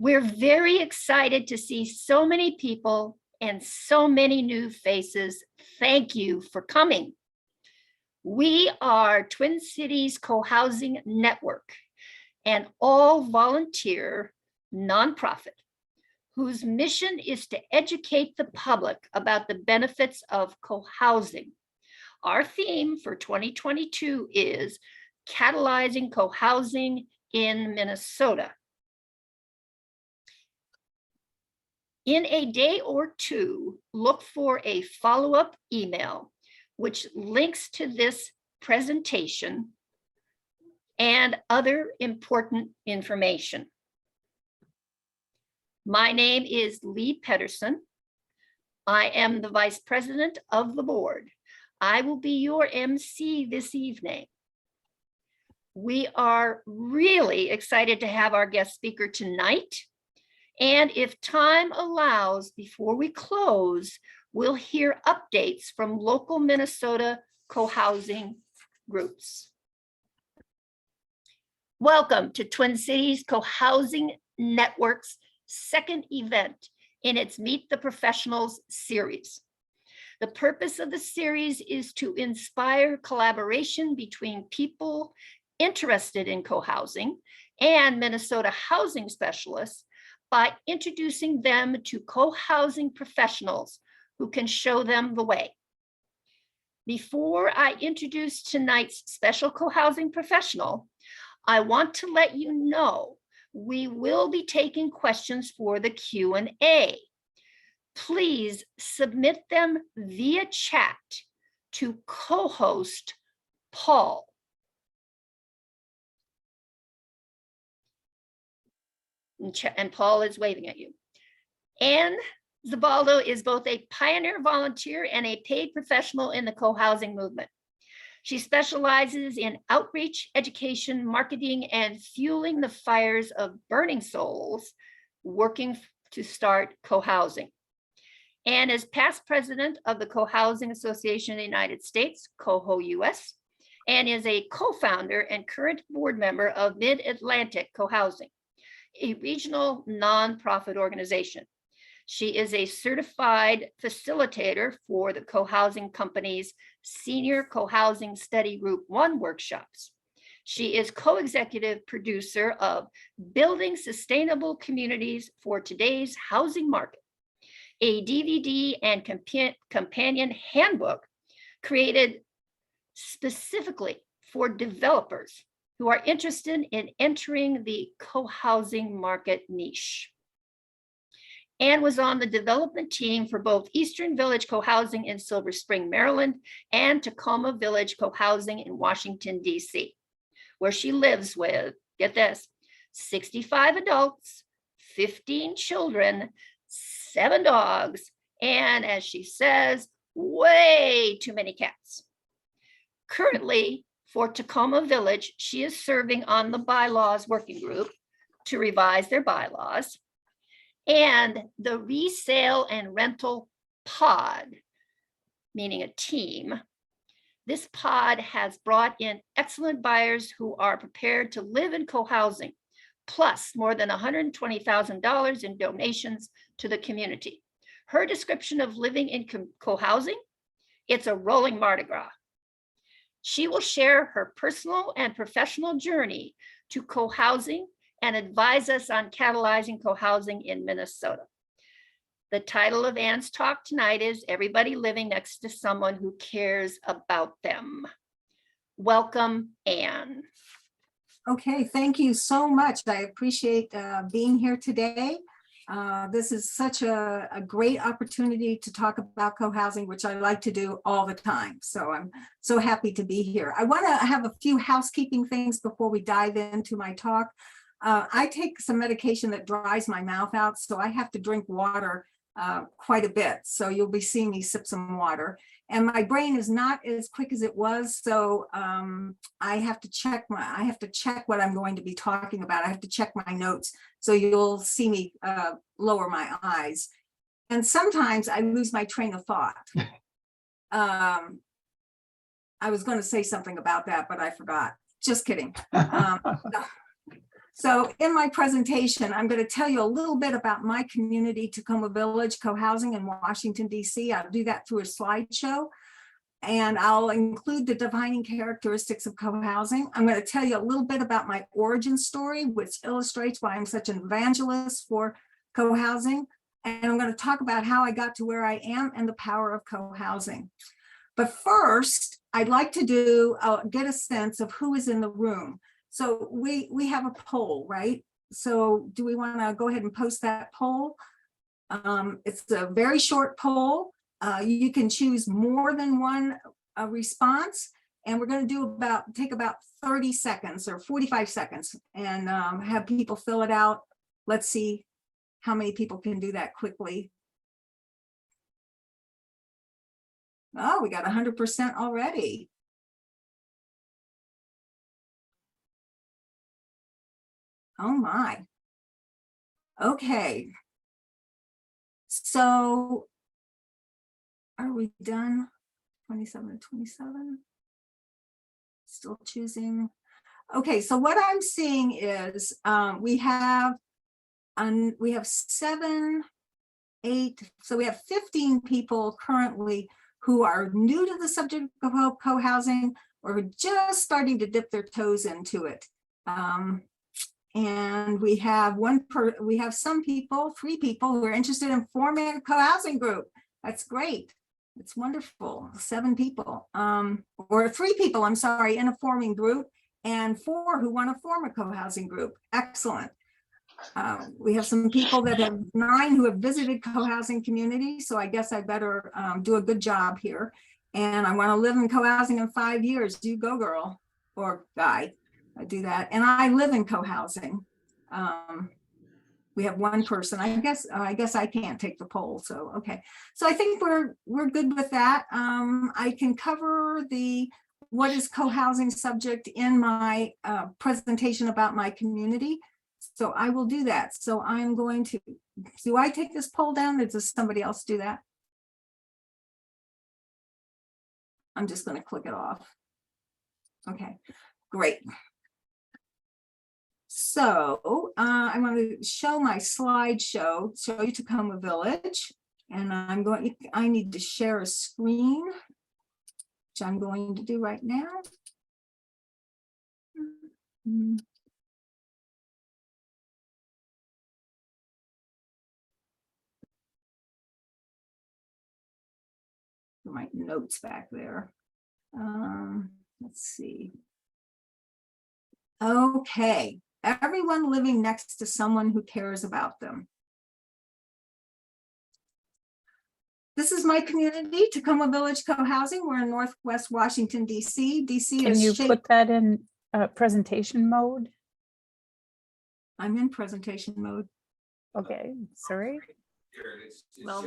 We're very excited to see so many people and so many new faces. Thank you for coming. We are Twin Cities Cohousing Network, an all-volunteer nonprofit whose mission is to educate the public about the benefits of cohousing. Our theme for 2022 is catalyzing cohousing in Minnesota. In a day or two, look for a follow-up email which links to this presentation and other important information. My name is Lee Pedersen. I am the Vice President of the board. I will be your MC this evening. We are really excited to have our guest speaker tonight. And if time allows, before we close, we'll hear updates from local Minnesota co-housing groups. Welcome to Twin Cities Cohousing Network's second event in its Meet the Professionals series. The purpose of the series is to inspire collaboration between people interested in co-housing and Minnesota housing specialists by introducing them to co-housing professionals who can show them the way. Before I introduce tonight's special co-housing professional, I want to let you know we will be taking questions for the Q&A. Please submit them via chat to co-host Paul. And Paul is waving at you. Ann Zabaldo is both a pioneer volunteer and a paid professional in the co-housing movement. She specializes in outreach, education, marketing, and fueling the fires of burning souls working to start co-housing. Ann is past president of the Cohousing Association in the United States, CohoUS, and is a co-founder and current board member of Mid Atlantic Cohousing, a regional nonprofit organization. She is a certified facilitator for the Co-Housing Company's Senior Co-Housing Study Group 1 workshops. She is co-executive producer of Building Sustainable Communities for Today's Housing Market, a DVD and companion handbook created specifically for developers who are interested in entering the co-housing market niche. Ann was on the development team for both Eastern Village Co-Housing in Silver Spring, Maryland, and Tacoma Village Co-Housing in Washington, D.C., where she lives with, get this, 65 adults, 15 children, 7 dogs, and as she says, way too many cats. Currently, for Tacoma Village, she is serving on the bylaws working group to revise their bylaws, and the resale and rental pod, meaning a team. This pod has brought in excellent buyers who are prepared to live in co-housing, plus more than $120,000 in donations to the community. Her description of living in co-housing, it's a rolling Mardi Gras. She will share her personal and professional journey to co-housing and advise us on catalyzing co-housing in Minnesota. The title of Ann's talk tonight is Everybody Living Next to Someone Who Cares About Them. Welcome, Ann. Okay, thank you so much. I appreciate being here today. This is such a great opportunity to talk about co-housing, which I like to do all the time. So I'm so happy to be here. I want to have a few housekeeping things before we dive into my talk. I take some medication that dries my mouth out, so I have to drink water quite a bit. So you'll be seeing me sip some water. And my brain is not as quick as it was, so I have to check what I'm going to be talking about. I have to check my notes, so you'll see me lower my eyes. And sometimes I lose my train of thought. I was going to say something about that, but I forgot. Just kidding. So in my presentation, I'm going to tell you a little bit about my community, Tacoma Village Co-Housing in Washington, DC. I'll do that through a slideshow. And I'll include the defining characteristics of co-housing. I'm going to tell you a little bit about my origin story, which illustrates why I'm such an evangelist for co-housing. And I'm going to talk about how I got to where I am and the power of co-housing. But first, I'd like to get a sense of who is in the room. So we have a poll, right? So do we want to go ahead and post that poll? It's a very short poll. You can choose more than one response, and we're going to take about 30 seconds or 45 seconds and have people fill it out. Let's see how many people can do that quickly. Oh, we got 100% already. Oh my. Okay. So are we done? 27 to 27. Still choosing. Okay, so what I'm seeing is we have 7, 8, so we have 15 people currently who are new to the subject of co-housing or just starting to dip their toes into it. And we have some people, 3 people who are interested in forming a co-housing group. That's great. It's wonderful. 7 people, or 3 people, I'm sorry, in a forming group, and 4 who want to form a co-housing group. Excellent. We have some people that have 9 who have visited co-housing communities, so I guess I better do a good job here. And I want to live in co-housing in 5 years. You go, girl or guy. I do that, and I live in co-housing. We have 1 person. I guess I can't take the poll. So okay. So I think we're good with that. I can cover what is co-housing subject in my presentation about my community. So I will do that. So I'm going to. Do I take this poll down, or does somebody else do that? I'm just going to click it off. Okay, great. So I want to show my slideshow, show you Tacoma Village, and I need to share a screen, which I'm going to do right now. My notes back there. Let's see. Okay. Everyone living next to someone who cares about them. This is my community, Tacoma Village Co-Housing. We're in Northwest Washington, DC. DC Can is you put that in presentation mode? I'm in presentation mode. Okay, sorry. Well,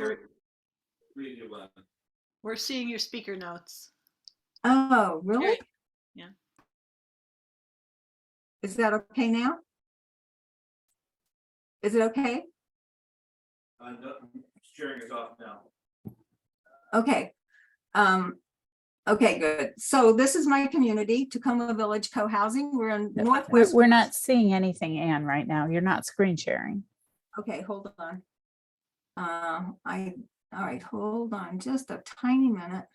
we're seeing your speaker notes. Oh, really? Yeah. Is that okay now? Is it okay? No, sharing is off now. Okay. Okay, good. So this is my community, Tacoma Village Co-Housing. We're in Northwest. We're not seeing anything, Ann, right now. You're not screen sharing. Okay, hold on. All right, hold on just a tiny minute.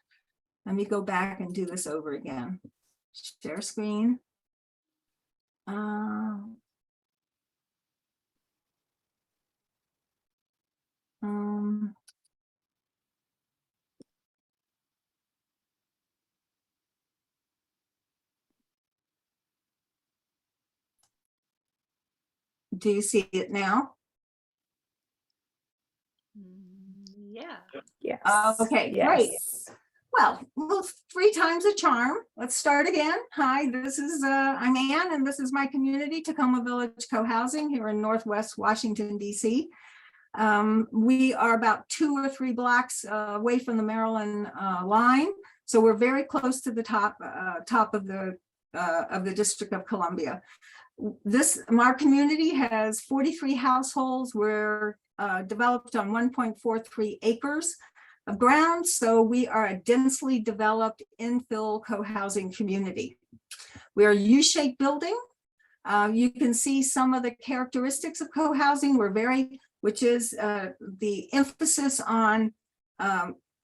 Let me go back and do this over again. Share screen. Do you see it now? Yeah. Yes. Okay, yes. great. Well, 3 times a charm. Let's start again. Hi, this is I'm Ann, and this is my community, Tacoma Village Co-Housing here in Northwest Washington, DC. We are about 2 or 3 blocks away from the Maryland line, so we're very close to the top of the District of Columbia. Our community has 43 households. We're developed on 1.43 acres of ground, so we are a densely developed infill co-housing community. We are a U-shaped building. You can see some of the characteristics of co-housing. Which is the emphasis on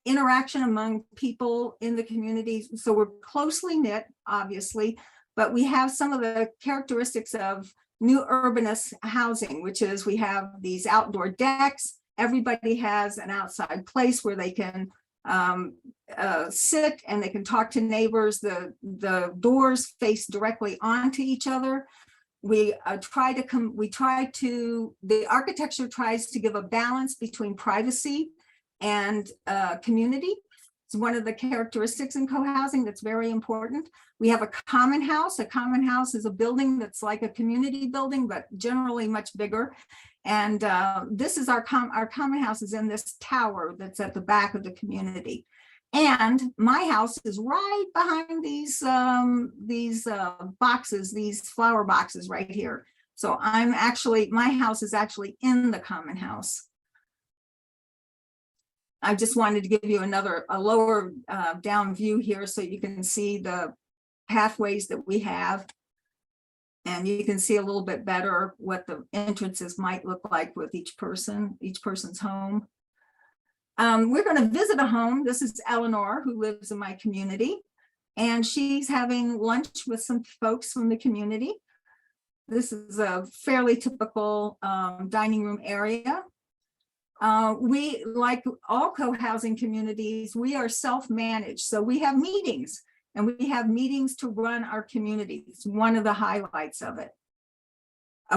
interaction among people in the community. So we're closely knit, obviously, but we have some of the characteristics of new urbanist housing, which is we have these outdoor decks. Everybody has an outside place where they can sit and they can talk to neighbors. The doors face directly onto each other. The architecture tries to give a balance between privacy and community. It's one of the characteristics in co-housing that's very important. We have a common house. A common house is a building that's like a community building, but generally much bigger. And this is our common house is in this tower that's at the back of the community. And my house is right behind these boxes, these flower boxes right here. So my house is actually in the common house. I just wanted to give you a lower down view here so you can see the pathways that we have. And you can see a little bit better what the entrances might look like with each person's home. We're going to visit a home. This is Eleanor, who lives in my community, and she's having lunch with some folks from the community. This is a fairly typical dining room area. We, like all co-housing communities, we are self-managed. So we have meetings, and we have meetings to run our community. It's one of the highlights of it.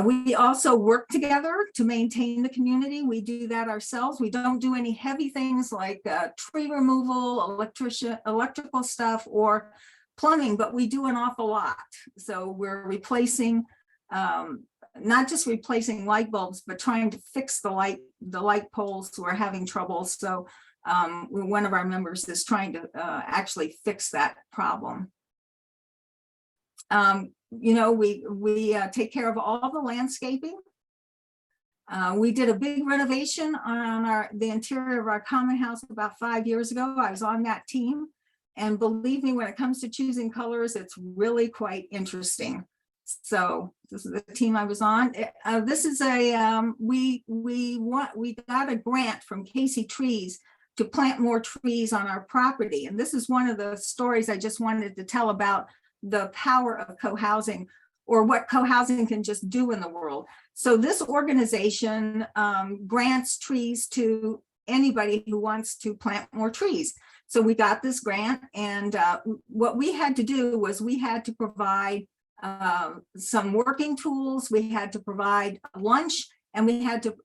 We also work together to maintain the community. We do that ourselves. We don't do any heavy things like tree removal, electrical stuff, or plumbing, but we do an awful lot. So we're replacing, not just replacing light bulbs, but trying to fix the light poles who are having trouble. So one of our members is trying to actually fix that problem. We take care of all the landscaping. We did a big renovation on the interior of our common house about 5 years ago. I was on that team, and believe me, when it comes to choosing colors, it's really quite interesting. So this is the team I was on. This is we got a grant from Casey Trees to plant more trees on our property, and this is one of the stories I just wanted to tell about the power of co-housing, or what co-housing can just do in the world. So this organization grants trees to anybody who wants to plant more trees. So we got this grant, and what we had to do was we had to provide some working tools, we had to provide lunch, and we had to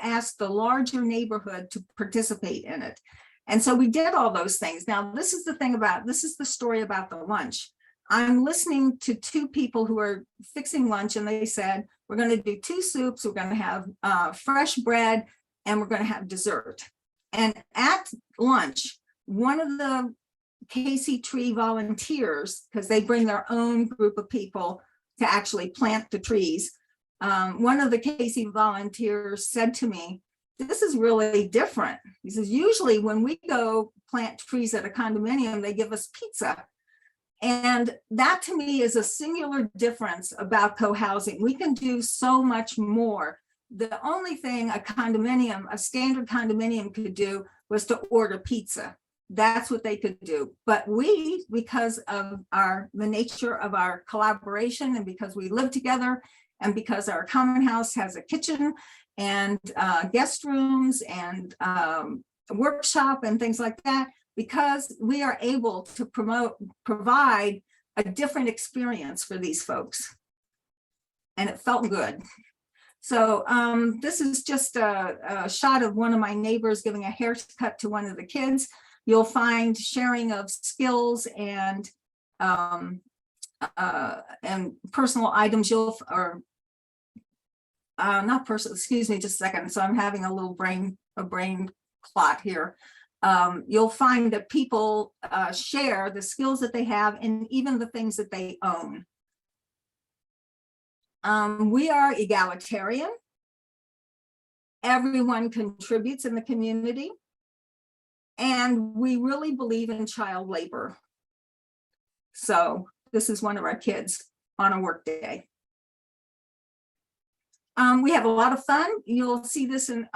ask the larger neighborhood to participate in it. And so we did all those things. Now, this is the story about the lunch. I'm listening to two people who are fixing lunch, and they said, we're going to do 2 soups, we're going to have fresh bread, and we're going to have dessert. And at lunch, one of the Casey Tree volunteers, because they bring their own group of people to actually plant the trees, one of the Casey volunteers said to me, this is really different. He says, usually when we go plant trees at a condominium, they give us pizza. And that to me is a singular difference about co-housing. We can do so much more. The only thing a standard condominium could do was to order pizza. That's what they could do. But we, because of the nature of our collaboration, and because we live together, and because our common house has a kitchen and guest rooms and a workshop and things like that, because we are able to provide a different experience for these folks. And it felt good. So this is just a shot of one of my neighbors giving a haircut to one of the kids. You'll find sharing of skills and personal items. Not personal, excuse me, just a second. So I'm having a little brain clot here. You'll find that people share the skills that they have and even the things that they own. We are egalitarian. Everyone contributes in the community. And we really believe in child labor. So this is one of our kids on a work day. We have a lot of fun. You'll see this in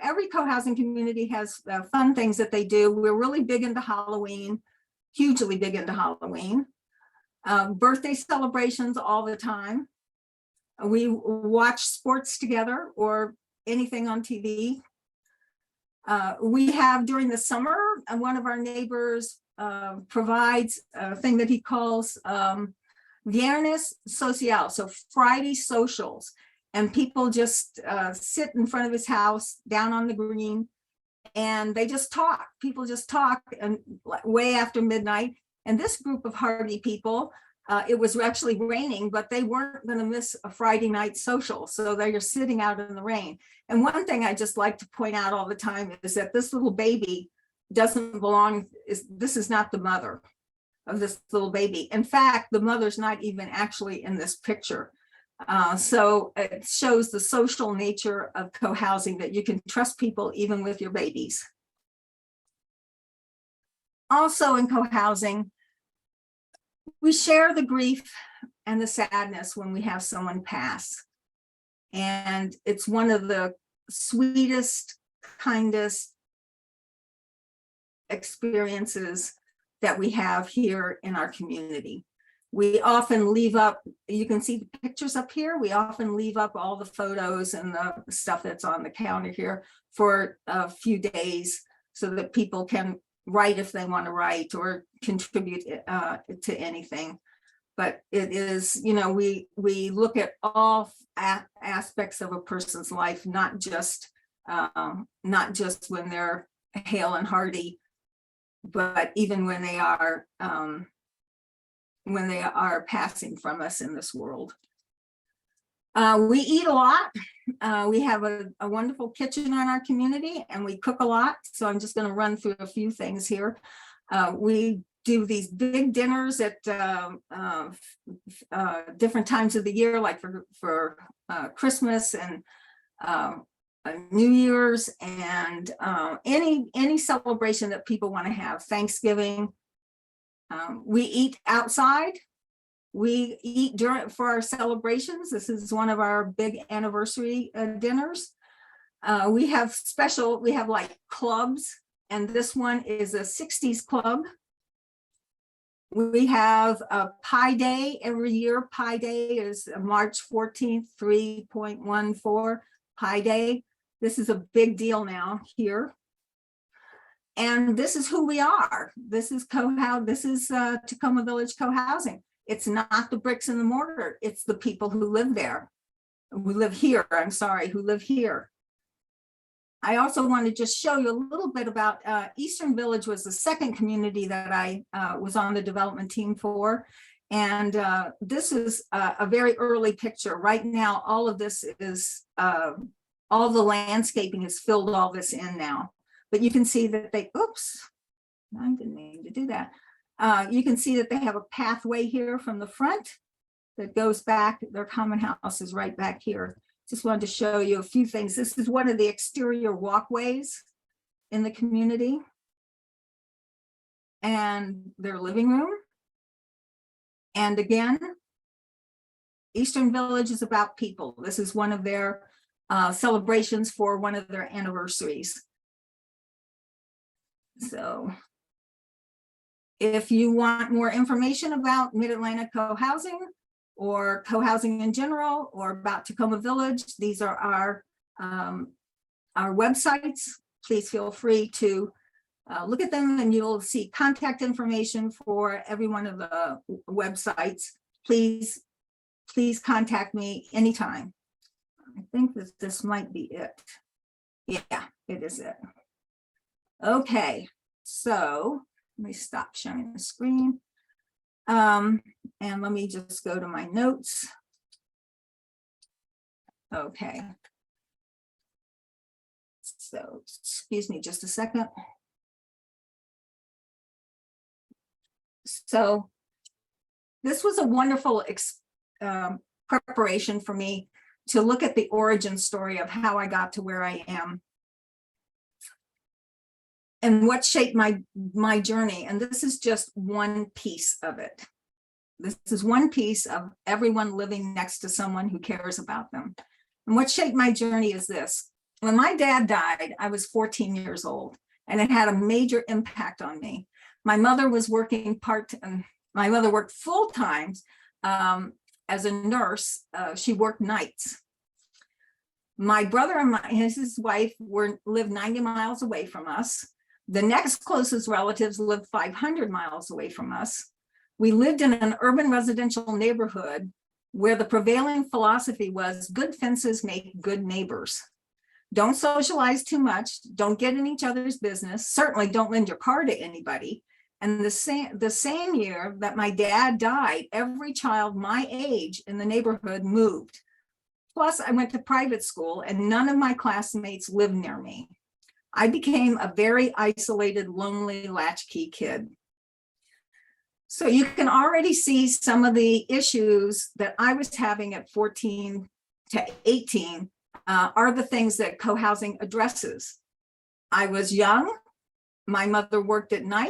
every co-housing community has fun things that they do. We're really big into Halloween, hugely big into Halloween. Birthday celebrations all the time. We watch sports together or anything on TV. We have during the summer, one of our neighbors provides a thing that he calls Viernes Social, so Friday socials. And people just sit in front of his house down on the green and they just talk. People just talk and way after midnight. And this group of hardy people, it was actually raining, but they weren't going to miss a Friday night social. So they're just sitting out in the rain. And one thing I just like to point out all the time is that this little baby doesn't belong, this is not the mother of this little baby. In fact, the mother's not even actually in this picture. So it shows the social nature of co-housing, that you can trust people even with your babies. Also in co-housing, we share the grief and the sadness when we have someone pass. And it's one of the sweetest, kindest experiences that we have here in our community. We often leave up, you can see the pictures up here. We often leave up all the photos and the stuff that's on the counter here for a few days so that people can write if they want to write or contribute to anything. But it is, you know, we look at all aspects of a person's life, not just when they're hale and hearty, but even when they are passing from us in this world. We eat a lot. We have a wonderful kitchen in our community and we cook a lot. So I'm just going to run through a few things here. We do these big dinners at different times of the year, like for Christmas and New Year's and any celebration that people want to have, Thanksgiving. We eat outside. We eat for our celebrations. This is one of our big anniversary dinners. We have like clubs, and this one is a 60s club. We have a Pi Day every year. Pi Day is March 14th, 3.14 Pi Day. This is a big deal now here. And this is who we are. This is Tacoma Village Co-Housing. It's not the bricks and the mortar. It's the people who live there. Who live here, who live here. I also want to just show you a little bit about Eastern Village was the second community that I was on the development team for. And this is a very early picture. Right now, all of this is, all the landscaping has filled all this in now. But you can see that oops, I didn't mean to do that. You can see that they have a pathway here from the front that goes back. Their common house is right back here. Just wanted to show you a few things. This is one of the exterior walkways in the community. And their living room. And again, Eastern Village is about people. This is one of their celebrations for one of their anniversaries. So if you want more information about Mid Atlantic Cohousing or co-housing in general, or about Tacoma Village, these are our websites. Please feel free to look at them and you'll see contact information for every one of the websites. Please contact me anytime. I think that this might be it. Yeah, it is it. Okay, so let me stop sharing the screen. And let me just go to my notes. Okay. So, excuse me just a second. So this was a wonderful preparation for me to look at the origin story of how I got to where I am and what shaped my journey. And this is just one piece of it. This is one piece of everyone living next to someone who cares about them. And what shaped my journey is this. When my dad died, I was 14 years old, and it had a major impact on me. My mother was working my mother worked full time as a nurse. She worked nights. My brother and his wife lived 90 miles away from us. The next closest relatives lived 500 miles away from us. We lived in an urban residential neighborhood where the prevailing philosophy was good fences make good neighbors. Don't socialize too much. Don't get in each other's business. Certainly don't lend your car to anybody. And the same year that my dad died, every child my age in the neighborhood moved. Plus, I went to private school and none of my classmates lived near me. I became a very isolated, lonely latchkey kid. So you can already see some of the issues that I was having at 14 to 18 are the things that co-housing addresses. I was young. My mother worked at night.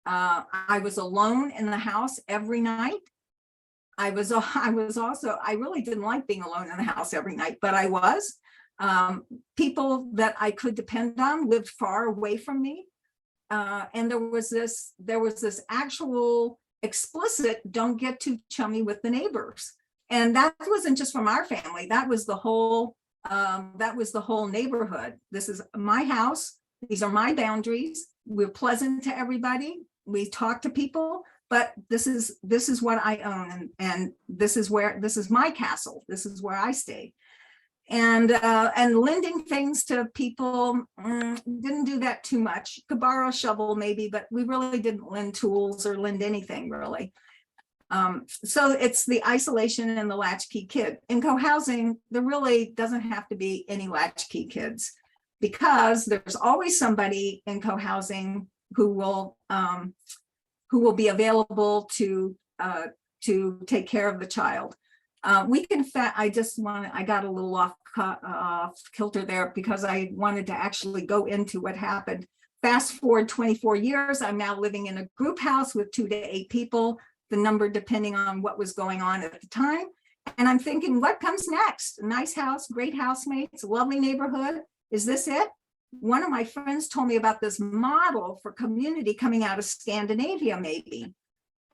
I was alone in the house every night. I really didn't like being alone in the house every night, but I was. People that I could depend on lived far away from me. And there was this actual explicit don't get too chummy with the neighbors. And that wasn't just from our family, that was the whole neighborhood. This is my house, these are my boundaries, we're pleasant to everybody, we talk to people, but this is what I own, and this is my castle, this is where I stay. And lending things to people, didn't do that too much. Could borrow a shovel maybe, but we really didn't lend tools or lend anything really. So it's the isolation and the latchkey kid. In co-housing, there really doesn't have to be any latchkey kids, because there's always somebody in co-housing who will be available to take care of the child. I got a little off kilter there because I wanted to actually go into what happened. Fast forward 24 years, I'm now living in a group house with 2 to 8 people, the number depending on what was going on at the time. And I'm thinking, what comes next? A nice house, great housemates, lovely neighborhood. Is this it? One of my friends told me about this model for community coming out of Scandinavia, maybe.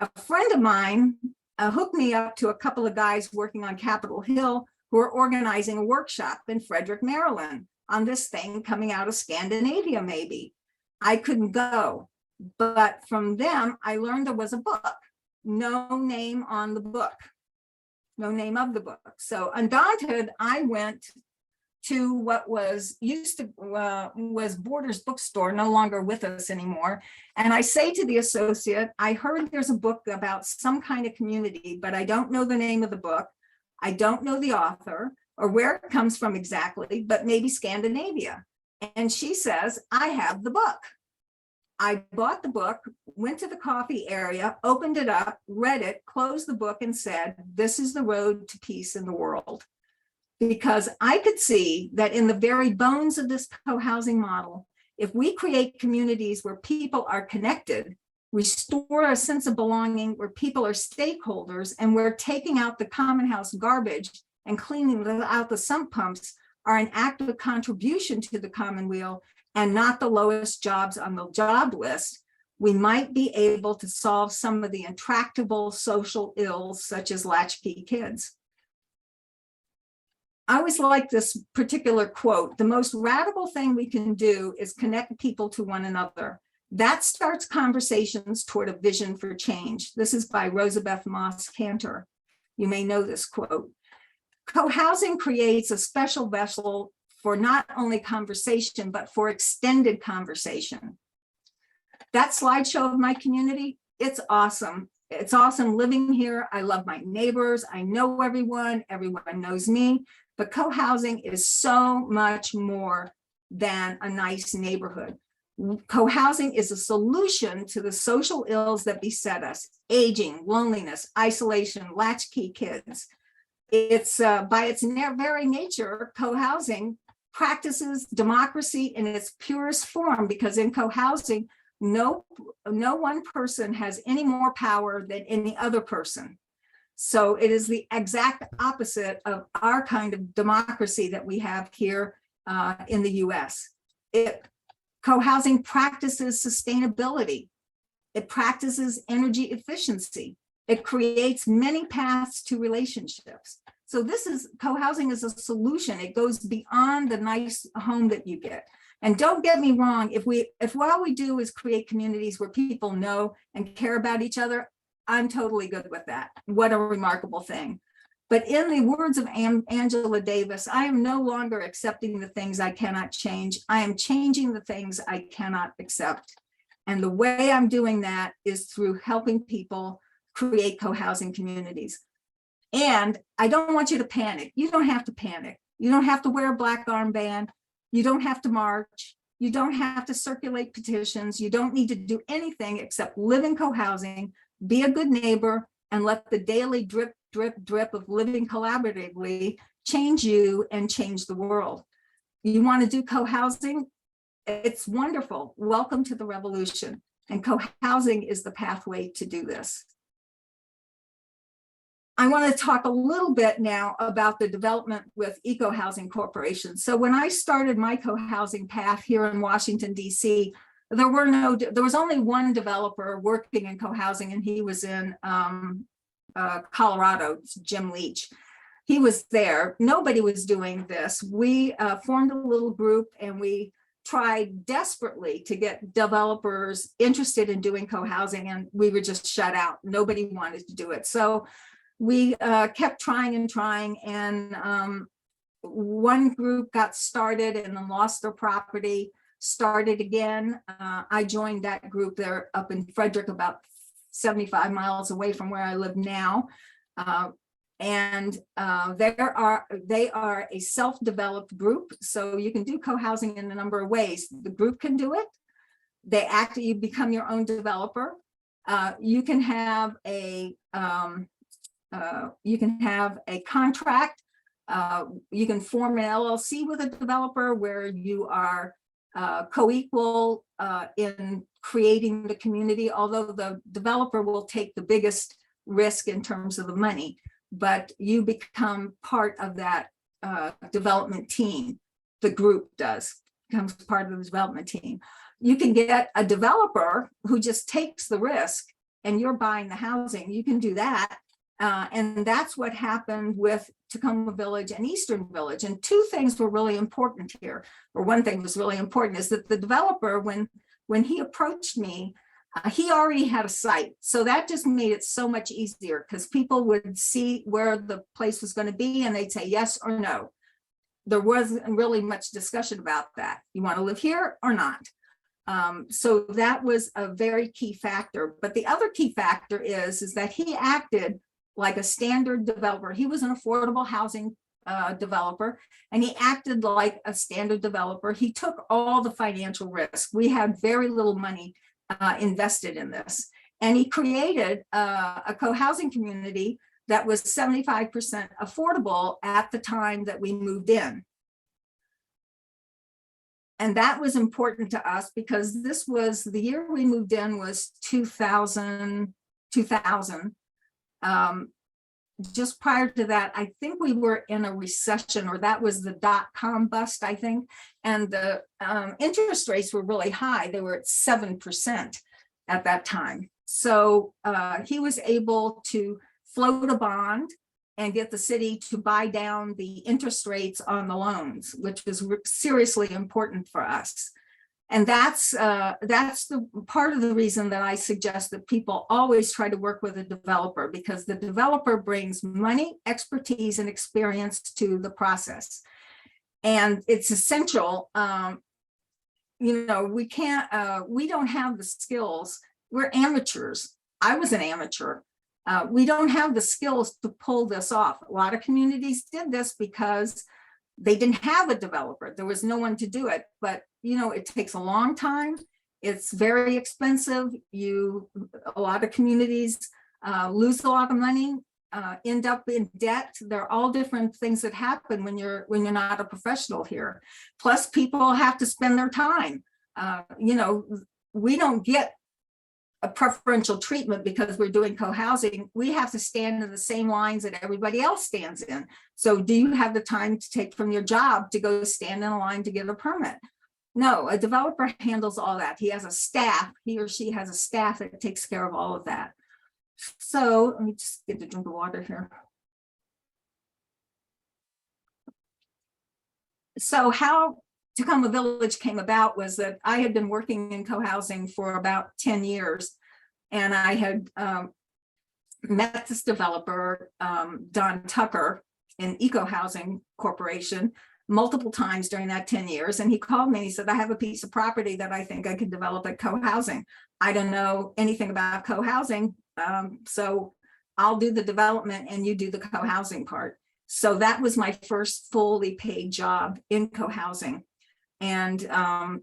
A friend of mine hooked me up to a couple of guys working on Capitol Hill who are organizing a workshop in Frederick, Maryland on this thing coming out of Scandinavia, maybe. I couldn't go, but from them, I learned there was a book, no name on the book, no name of the book. So undaunted, I went to what was Borders Bookstore, no longer with us anymore. And I say to the associate, I heard there's a book about some kind of community, but I don't know the name of the book. I don't know the author or where it comes from exactly, but maybe Scandinavia. And she says, I have the book. I bought the book, went to the coffee area, opened it up, read it, closed the book and said, this is the road to peace in the world. Because I could see that in the very bones of this co-housing model, if we create communities where people are connected, restore a sense of belonging, where people are stakeholders, and we're taking out the common house garbage and cleaning out the sump pumps are an active contribution to the commonweal and not the lowest jobs on the job list, we might be able to solve some of the intractable social ills such as latchkey kids. I always like this particular quote: the most radical thing we can do is connect people to one another. That starts conversations toward a vision for change. This is by Rosabeth Moss Cantor. You may know this quote. Co-housing creates a special vessel for not only conversation, but for extended conversation. That slideshow of my community, it's awesome. It's awesome living here. I love my neighbors. I know everyone. Everyone knows me. But co-housing is so much more than a nice neighborhood. Co-housing is a solution to the social ills that beset us: aging, loneliness, isolation, latchkey kids. It's by its very nature, co-housing practices democracy in its purest form, because in co-housing, no one person has any more power than any other person. So it is the exact opposite of our kind of democracy that we have here in the US. Co-housing practices sustainability. It practices energy efficiency. It creates many paths to relationships. So this is, co-housing is a solution. It goes beyond the nice home that you get. And don't get me wrong, if all we do is create communities where people know and care about each other, I'm totally good with that. What a remarkable thing. But in the words of Angela Davis, I am no longer accepting the things I cannot change. I am changing the things I cannot accept. And the way I'm doing that is through helping people create co-housing communities. And I don't want you to panic. You don't have to panic. You don't have to wear a black armband. You don't have to march. You don't have to circulate petitions. You don't need to do anything except live in co-housing, be a good neighbor, and let the daily drip, drip, drip of living collaboratively change you and change the world. You want to do co-housing? It's wonderful. Welcome to the revolution. And co-housing is the pathway to do this. I want to talk a little bit now about the development with eco-housing corporations. So when I started my co-housing path here in Washington, D.C., there was only one developer working in co-housing, and he was in Colorado, Jim Leach. He was there. Nobody was doing this. We formed a little group, and we tried desperately to get developers interested in doing co-housing, and we were just shut out. Nobody wanted to do it. So we kept trying and trying, and one group got started and then lost their property, started again. I joined that group. They're up in Frederick, about 75 miles away from where I live now. And they are a self-developed group. So you can do co-housing in a number of ways. The group can do it. You become your own developer. You can have a contract. You can form an LLC with a developer where you are co-equal in creating the community, although the developer will take the biggest risk in terms of the money, but you become part of that development team. The group becomes part of the development team. You can get a developer who just takes the risk and you're buying the housing. You can do that. And that's what happened with Tacoma Village and Eastern Village. And two things were really important here, or one thing was really important, is that the developer, when he approached me, he already had a site. So that just made it so much easier, because people would see where the place was going to be and they'd say yes or no. There wasn't really much discussion about that. You want to live here or not? So that was a very key factor. But the other key factor is that he acted like a standard developer. He was an affordable housing developer, and he acted like a standard developer. He took all the financial risk. We had very little money invested in this. And he created a co-housing community that was 75% affordable at the time that we moved in. And that was important to us because this was the year we moved in was 2000. Just prior to that, I think we were in a recession, or that was the dot-com bust, I think. And the interest rates were really high. They were at 7% at that time. So he was able to float a bond and get the city to buy down the interest rates on the loans, which was seriously important for us. And that's the part of the reason that I suggest that people always try to work with a developer, because the developer brings money, expertise, and experience to the process. And it's essential. We don't have the skills. We're amateurs. I was an amateur. We don't have the skills to pull this off. A lot of communities did this because they didn't have a developer. There was no one to do it, but it takes a long time. It's very expensive. A lot of communities lose a lot of money, end up in debt. There are all different things that happen when you're not a professional here. Plus, people have to spend their time. We don't get a preferential treatment because we're doing co-housing, we have to stand in the same lines that everybody else stands in. So do you have the time to take from your job to go stand in a line to get a permit? No, a developer handles all that. He has a staff, he or she has a staff that takes care of all of that. So let me just get a drink of water here. So how Tacoma Village came about was that I had been working in co-housing for about 10 years. And I had met this developer, Don Tucker, in Eco Housing Corporation, multiple times during that 10 years. And he called me and he said, I have a piece of property that I think I could develop at co-housing. I don't know anything about co-housing, so I'll do the development and you do the co-housing part. So that was my first fully paid job in co-housing. And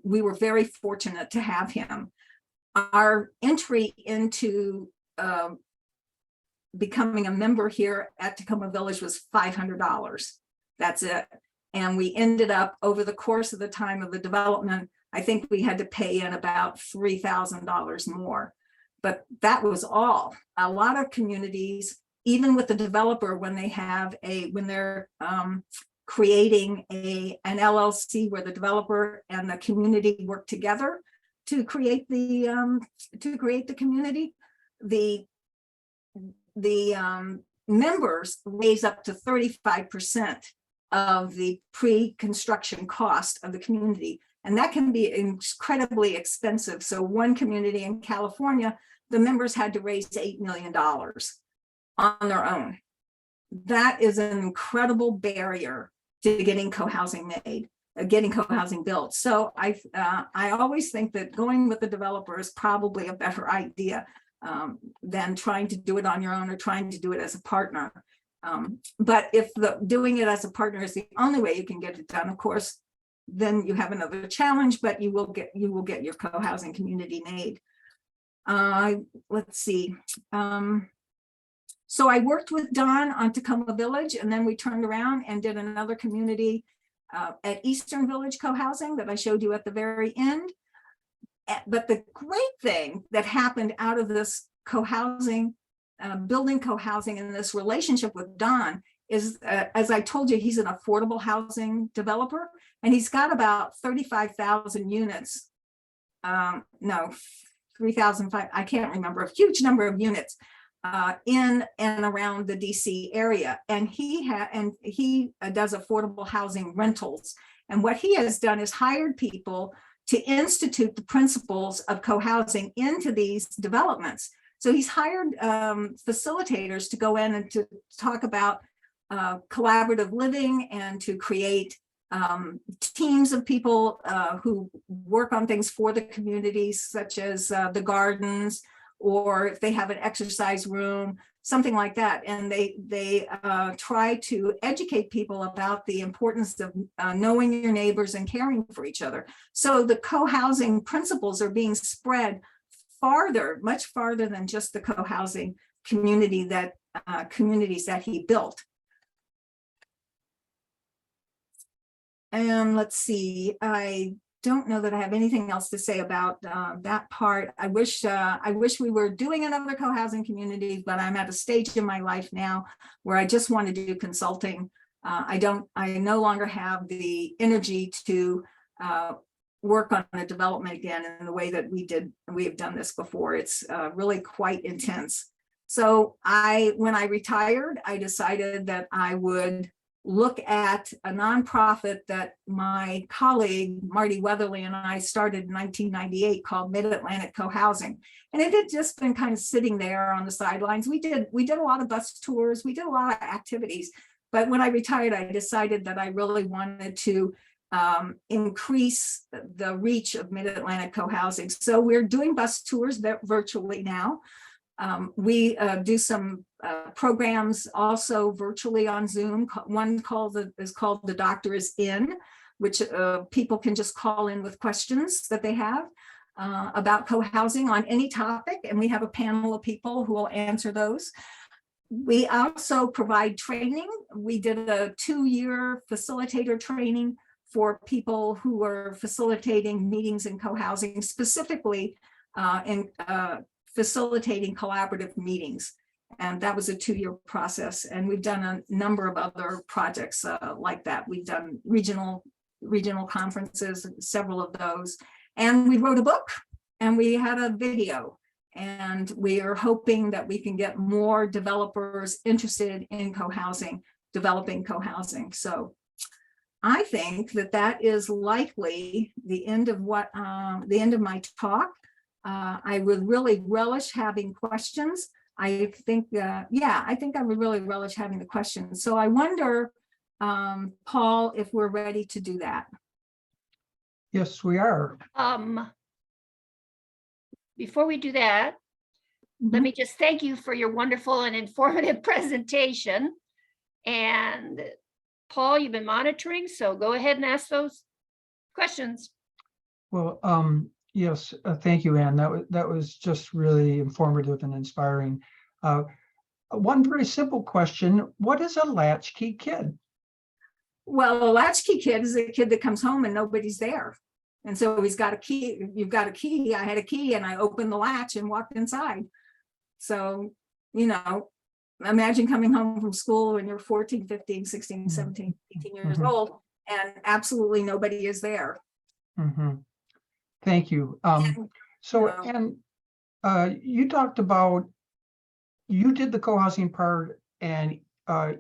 we were very fortunate to have him. Our entry into becoming a member here at Tacoma Village was $500. That's it. And we ended up, over the course of the time of the development, I think we had to pay in about $3,000 more. But that was all. A lot of communities, even with the developer, when they're creating an LLC where the developer and the community work together to create the community, the members raise up to 35% of the pre-construction cost of the community. And that can be incredibly expensive. So one community in California, the members had to raise $8 million on their own. That is an incredible barrier to getting co-housing made, getting co-housing built. So I always think that going with the developer is probably a better idea than trying to do it on your own or trying to do it as a partner. But if doing it as a partner is the only way you can get it done, of course, then you have another challenge, but you will get your co-housing community made. Let's see. So I worked with Don on Tacoma Village, and then we turned around and did another community at Eastern Village Co-Housing that I showed you at the very end. But the great thing that happened out of this co-housing, building co-housing, and this relationship with Don is, as I told you, he's an affordable housing developer, and he's got about 35,000 units. No, 3,005, I can't remember, a huge number of units in and around the DC area. And he does affordable housing rentals. And what he has done is hired people to institute the principles of co-housing into these developments. So he's hired facilitators to go in and to talk about collaborative living and to create teams of people who work on things for the communities, such as the gardens, or if they have an exercise room, something like that. And they try to educate people about the importance of knowing your neighbors and caring for each other. So the co-housing principles are being spread farther, much farther than just the co-housing communities that he built. And let's see, I don't know that I have anything else to say about that part. I wish we were doing another co-housing community, but I'm at a stage in my life now where I just want to do consulting. I no longer have the energy to work on a development again in the way that we have done this before. It's really quite intense. So when I retired, I decided that I would look at a nonprofit that my colleague Marty Weatherly and I started in 1998 called Mid Atlantic Cohousing, and it had just been kind of sitting there on the sidelines. We did a lot of bus tours, we did a lot of activities, but when I retired, I decided that I really wanted to increase the reach of Mid Atlantic Cohousing. So we're doing bus tours virtually now. We do some programs also virtually on Zoom. One is called The Doctor is In, which people can just call in with questions that they have about co-housing on any topic, and we have a panel of people who will answer those. We also provide training. We did a 2-year facilitator training for people who are facilitating meetings in co-housing, specifically facilitating collaborative meetings. And that was a 2-year process. And we've done a number of other projects like that. We've done regional conferences, several of those. And we wrote a book and we had a video. And we are hoping that we can get more developers interested in co-housing, developing co-housing. So I think that that is likely the end of the end of my talk. I would really relish having questions. I think, I think I would really relish having the questions. So I wonder, Paul, if we're ready to do that. Yes, we are. Before we do that, let me just thank you for your wonderful and informative presentation. And Paul, you've been monitoring, so go ahead and ask those questions. Well, yes, thank you, Ann. That was just really informative and inspiring. One very simple question: what is a latchkey kid? Well, a latchkey kid is a kid that comes home and nobody's there. And so he's got a key. You've got a key. I had a key and I opened the latch and walked inside. So, you know, imagine coming home from school when you're 14, 15, 16, 17, 18 years old, and absolutely nobody is there. Thank you. So, and you talked about, you did the co-housing part and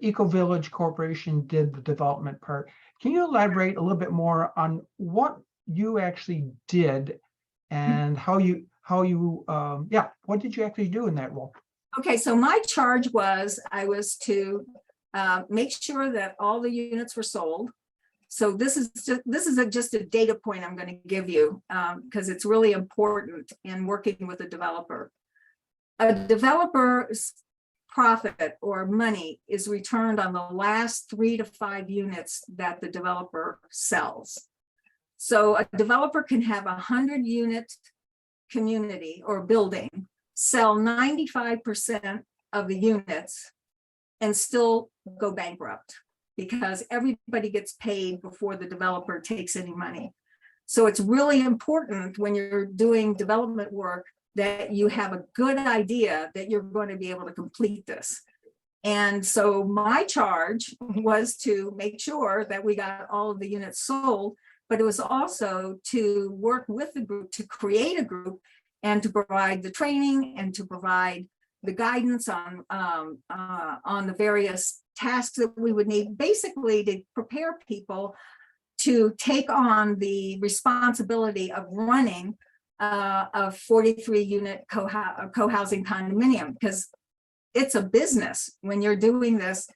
Eco Village Corporation did the development part. Can you elaborate a little bit more on what you actually did and how you what did you actually do in that role? Okay, so my charge was, I was to make sure that all the units were sold. So this is just a data point I'm going to give you because it's really important in working with a developer. A developer's profit or money is returned on the last 3 to 5 units that the developer sells. So a developer can have a 100-unit community or building, sell 95% of the units and still go bankrupt because everybody gets paid before the developer takes any money. So it's really important when you're doing development work that you have a good idea that you're going to be able to complete this. And so my charge was to make sure that we got all of the units sold, but it was also to work with the group to create a group and to provide the training and to provide the guidance on the various tasks that we would need, basically to prepare people to take on the responsibility of running a 43-unit co-housing condominium, because it's a business when you're doing this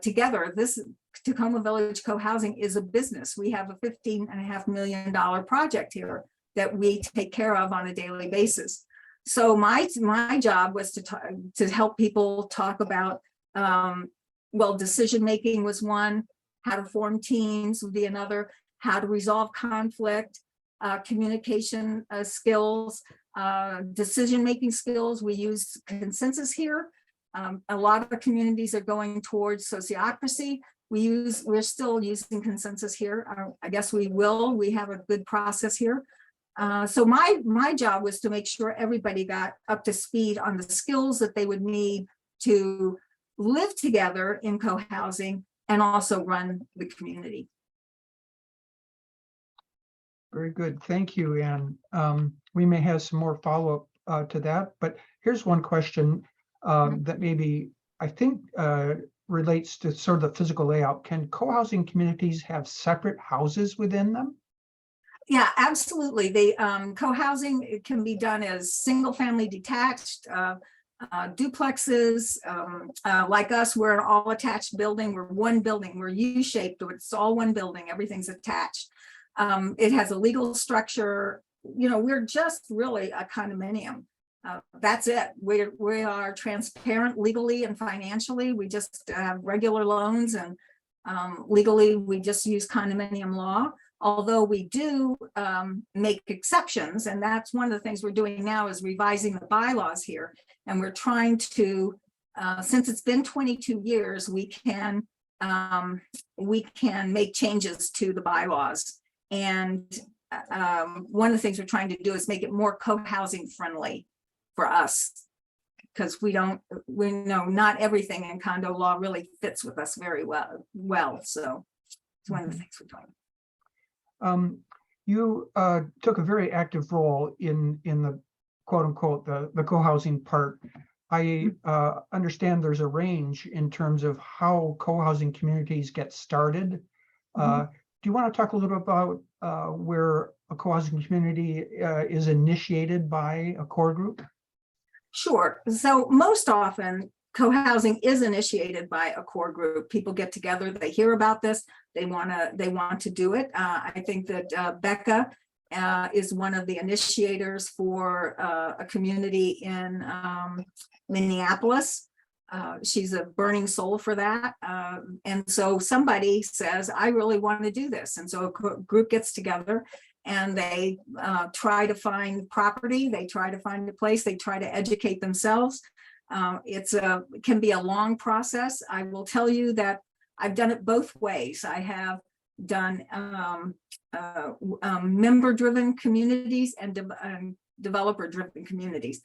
together. This Tacoma Village Co-Housing is a business. We have a $15.5 million project here that we take care of on a daily basis. So my job was to help people talk about, decision-making was one, how to form teams would be another, how to resolve conflict, communication skills, decision-making skills. We use consensus here. A lot of communities are going towards sociocracy. We're still using consensus here. I guess we have a good process here. So my job was to make sure everybody got up to speed on the skills that they would need to live together in co-housing and also run the community. Very good. Thank you, Ann. We may have some more follow-up to that, but here's one question that maybe I think relates to sort of the physical layout. Can co-housing communities have separate houses within them? Yeah, absolutely. The co-housing can be done as single-family detached, duplexes. Like us, we're an all-attached building. We're one building. We're U-shaped. It's all one building. Everything's attached. It has a legal structure. You know, we're just really a condominium. That's it. We are transparent legally and financially. We just have regular loans, and legally we just use condominium law. Although we do make exceptions, and that's one of the things we're doing now is revising the bylaws here. And we're trying to, since it's been 22 years, we can make changes to the bylaws. And one of the things we're trying to do is make it more co-housing friendly. for us. Because we know not everything in condo law really fits with us very well. So it's one of the things we're doing. You took a very active role in the quote unquote, the co-housing part. I understand there's a range in terms of how co-housing communities get started. Do you want to talk a little bit about where a co-housing community is initiated by a core group? Sure. So most often co-housing is initiated by a core group. People get together, they hear about this, they want to do it. I think that Becca is one of the initiators for a community in Minneapolis. She's a burning soul for that. And so somebody says, I really want to do this. And so a group gets together and they try to find property, they try to find a place, they try to educate themselves. It can be a long process. I will tell you that I've done it both ways. I have done member-driven communities and developer-driven communities.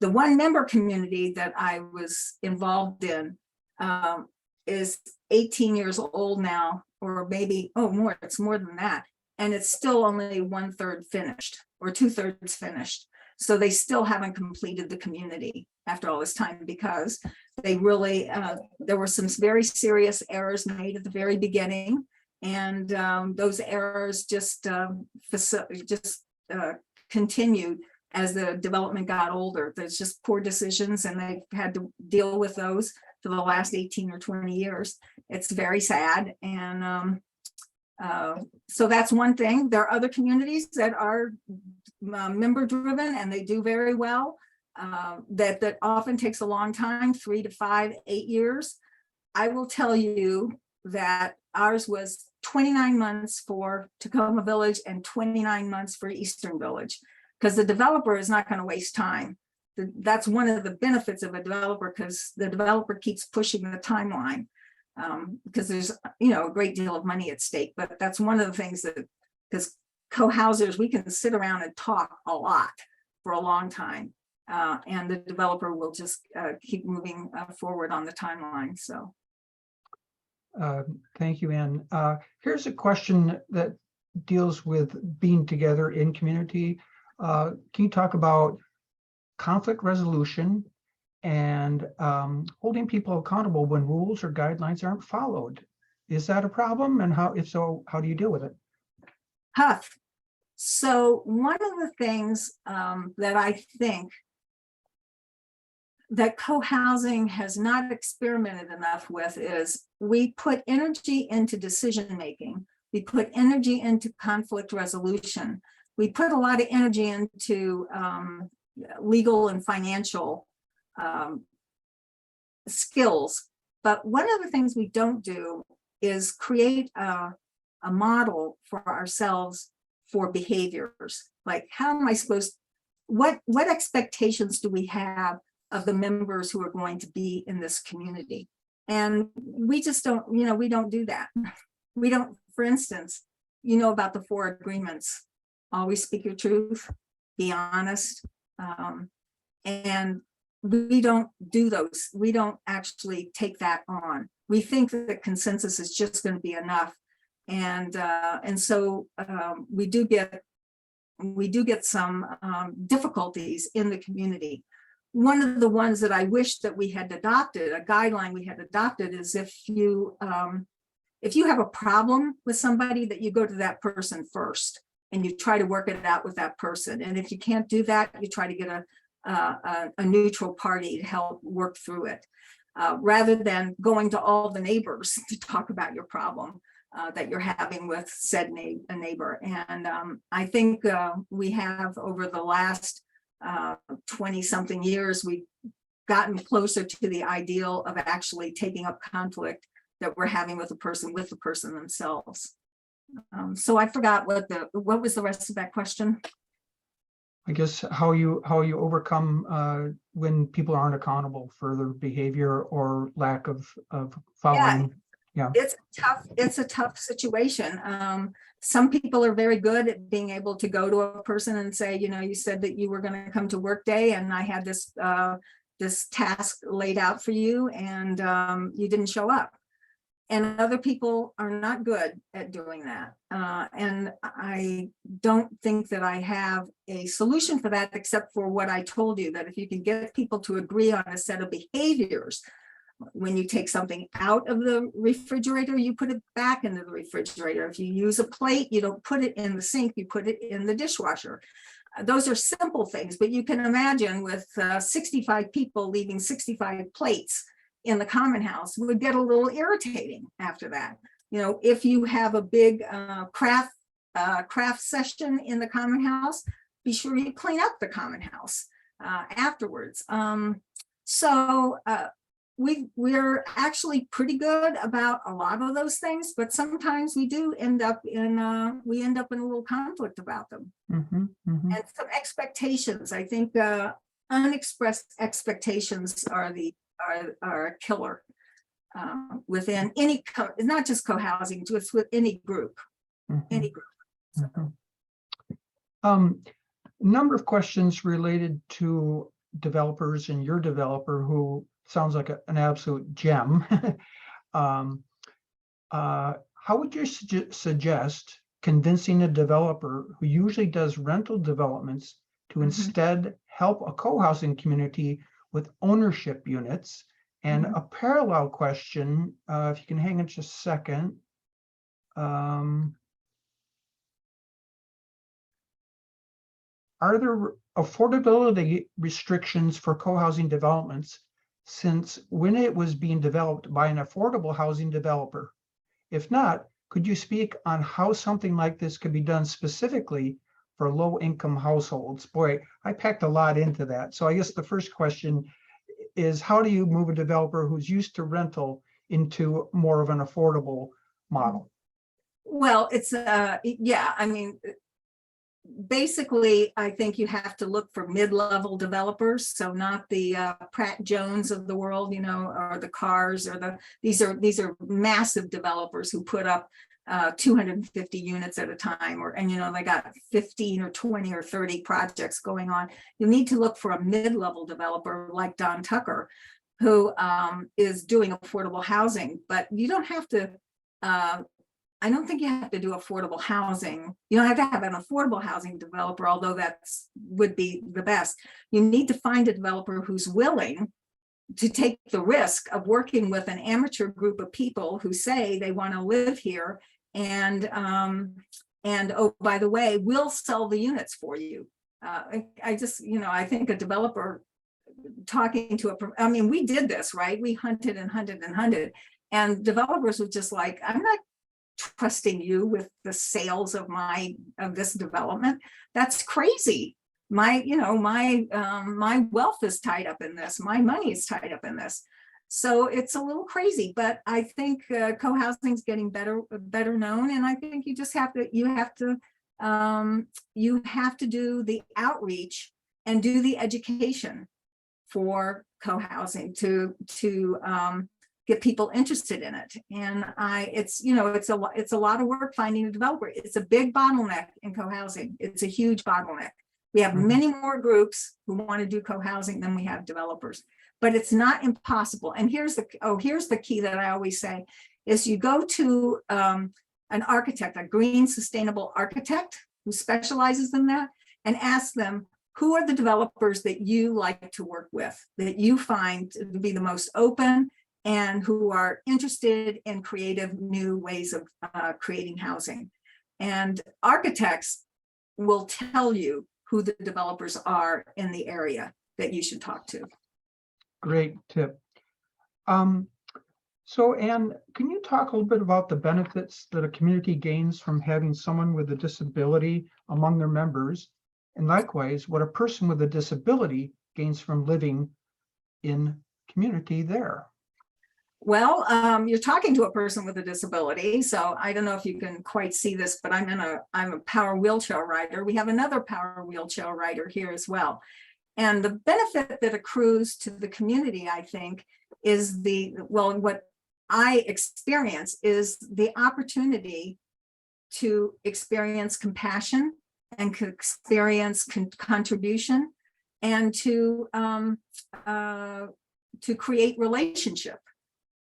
The one member community that I was involved in is 18 years old now, or maybe, it's more than that. And it's still only 1/3 finished or 2/3 finished. So they still haven't completed the community after all this time because they really, there were some very serious errors made at the very beginning. And those errors just continued as the development got older. There's just poor decisions and they've had to deal with those for the last 18 or 20 years. It's very sad. And so that's one thing. There are other communities that are member driven and they do very well. That often takes a long time, 3 to 5, 8 years. I will tell you that ours was 29 months for Tacoma Village and 29 months for Eastern Village, because the developer is not going to waste time. That's one of the benefits of a developer, because the developer keeps pushing the timeline. Because there's a great deal of money at stake, but that's one of the things that, because co-housers, we can sit around and talk a lot for a long time, and the developer will just keep moving forward on the timeline. So thank you, Ann. Here's a question that deals with being together in community. Can you talk about conflict resolution and holding people accountable when rules or guidelines aren't followed? Is that a problem? And if so, how do you deal with it? Tough. So one of the things that I think that co-housing has not experimented enough with is we put energy into decision-making. We put energy into conflict resolution. We put a lot of energy into legal and financial skills. But one of the things we don't do is create a model for ourselves for behaviors. Like, how am I supposed, what expectations do we have of the members who are going to be in this community? And we just don't, we don't do that. We don't, for instance, about the 4 agreements: always speak your truth, be honest. And we don't do those. We don't actually take that on. We think that consensus is just going to be enough. And so we do get some difficulties in the community. One of the ones that I wish that we had adopted, a guideline we had adopted, is if you have a problem with somebody, that you go to that person first and you try to work it out with that person. And if you can't do that, you try to get a neutral party to help work through it, rather than going to all the neighbors to talk about your problem that you're having with said neighbor. And I think we have, over the last 20-something years, we've gotten closer to the ideal of actually taking up conflict that we're having with the person themselves. So I forgot what was the rest of that question. I guess how you overcome when people aren't accountable for their behavior or lack of following It's a tough situation. Some people are very good at being able to go to a person and say, you know, you said that you were going to come to work day and I had this this task laid out for you and you didn't show up. And other people are not good at doing that. And I don't think that I have a solution for that, except for what I told you, that if you can get people to agree on a set of behaviors, when you take something out of the refrigerator, you put it back into the refrigerator. If you use a plate, you don't put it in the sink, you put it in the dishwasher. Those are simple things, but you can imagine with 65 people leaving 65 plates in the common house would get a little irritating after that. You know, if you have a big craft session in the common house, be sure you clean up the common house afterwards. We're actually pretty good about a lot of those things, but sometimes we do end up in a little conflict about them. Mhm, mhm. And some expectations. I think unexpressed expectations are a killer within any not just co-housing, just with any group. Mhm. Any group. So, Mhm. Number of questions related to developers and your developer, who sounds like an absolute gem. How would you suggest convincing a developer who usually does rental developments to instead help a co-housing community with ownership units? And a parallel question, if you can hang on just a second. Are there affordability restrictions for co-housing developments, since when it was being developed by an affordable housing developer? If not, could you speak on how something like this could be done specifically for low-income households? Boy, I packed a lot into that. So I guess the first question is, how do you move a developer who's used to rental into more of an affordable model? well, it's yeah, I mean, basically, I think you have to look for mid-level developers, so not the Pratt Jones of the world, you know, or the Cars, or these are massive developers who put up 250 units at a time, and you know, they got 15 or 20 or 30 projects going on. You need to look for a mid-level developer like Don Tucker, who is doing affordable housing, but you don't have to. I don't think you have to do affordable housing. You don't have to have an affordable housing developer, although would be the best. You need to find a developer who's willing to take the risk of working with an amateur group of people who say they want to live here, and oh, by the way, we'll sell the units for you. I just, you know, I think a developer talking to I mean, we did this, right? We hunted and hunted and hunted, and developers were just like, I'm not trusting you with the sales of this development. That's crazy. My wealth is tied up in this. My money is tied up in this. So it's a little crazy, but I think co-housing is getting better known, and I think you have to do the outreach and do the education for co-housing to get people interested in it. And it's a lot of work finding a developer. It's a big bottleneck in co-housing. It's a huge bottleneck. We have many more groups who want to do co-housing than we have developers, but it's not impossible. And here's the key that I always say is you go to an architect, a green sustainable architect who specializes in that, and ask them, who are the developers that you like to work with, that you find to be the most open and who are interested in creative new ways of creating housing. And architects will tell you who the developers are in the area that you should talk to. Great tip. So Ann, can you talk a little bit about the benefits that a community gains from having someone with a disability among their members? And likewise, what a person with a disability gains from living in community there? Well, you're talking to a person with a disability, so I don't know if you can quite see this, but I'm a power wheelchair rider. We have another power wheelchair rider here as well. And the benefit that accrues to the community, I think, is what I experience is the opportunity to experience compassion and experience contribution, and to create relationship,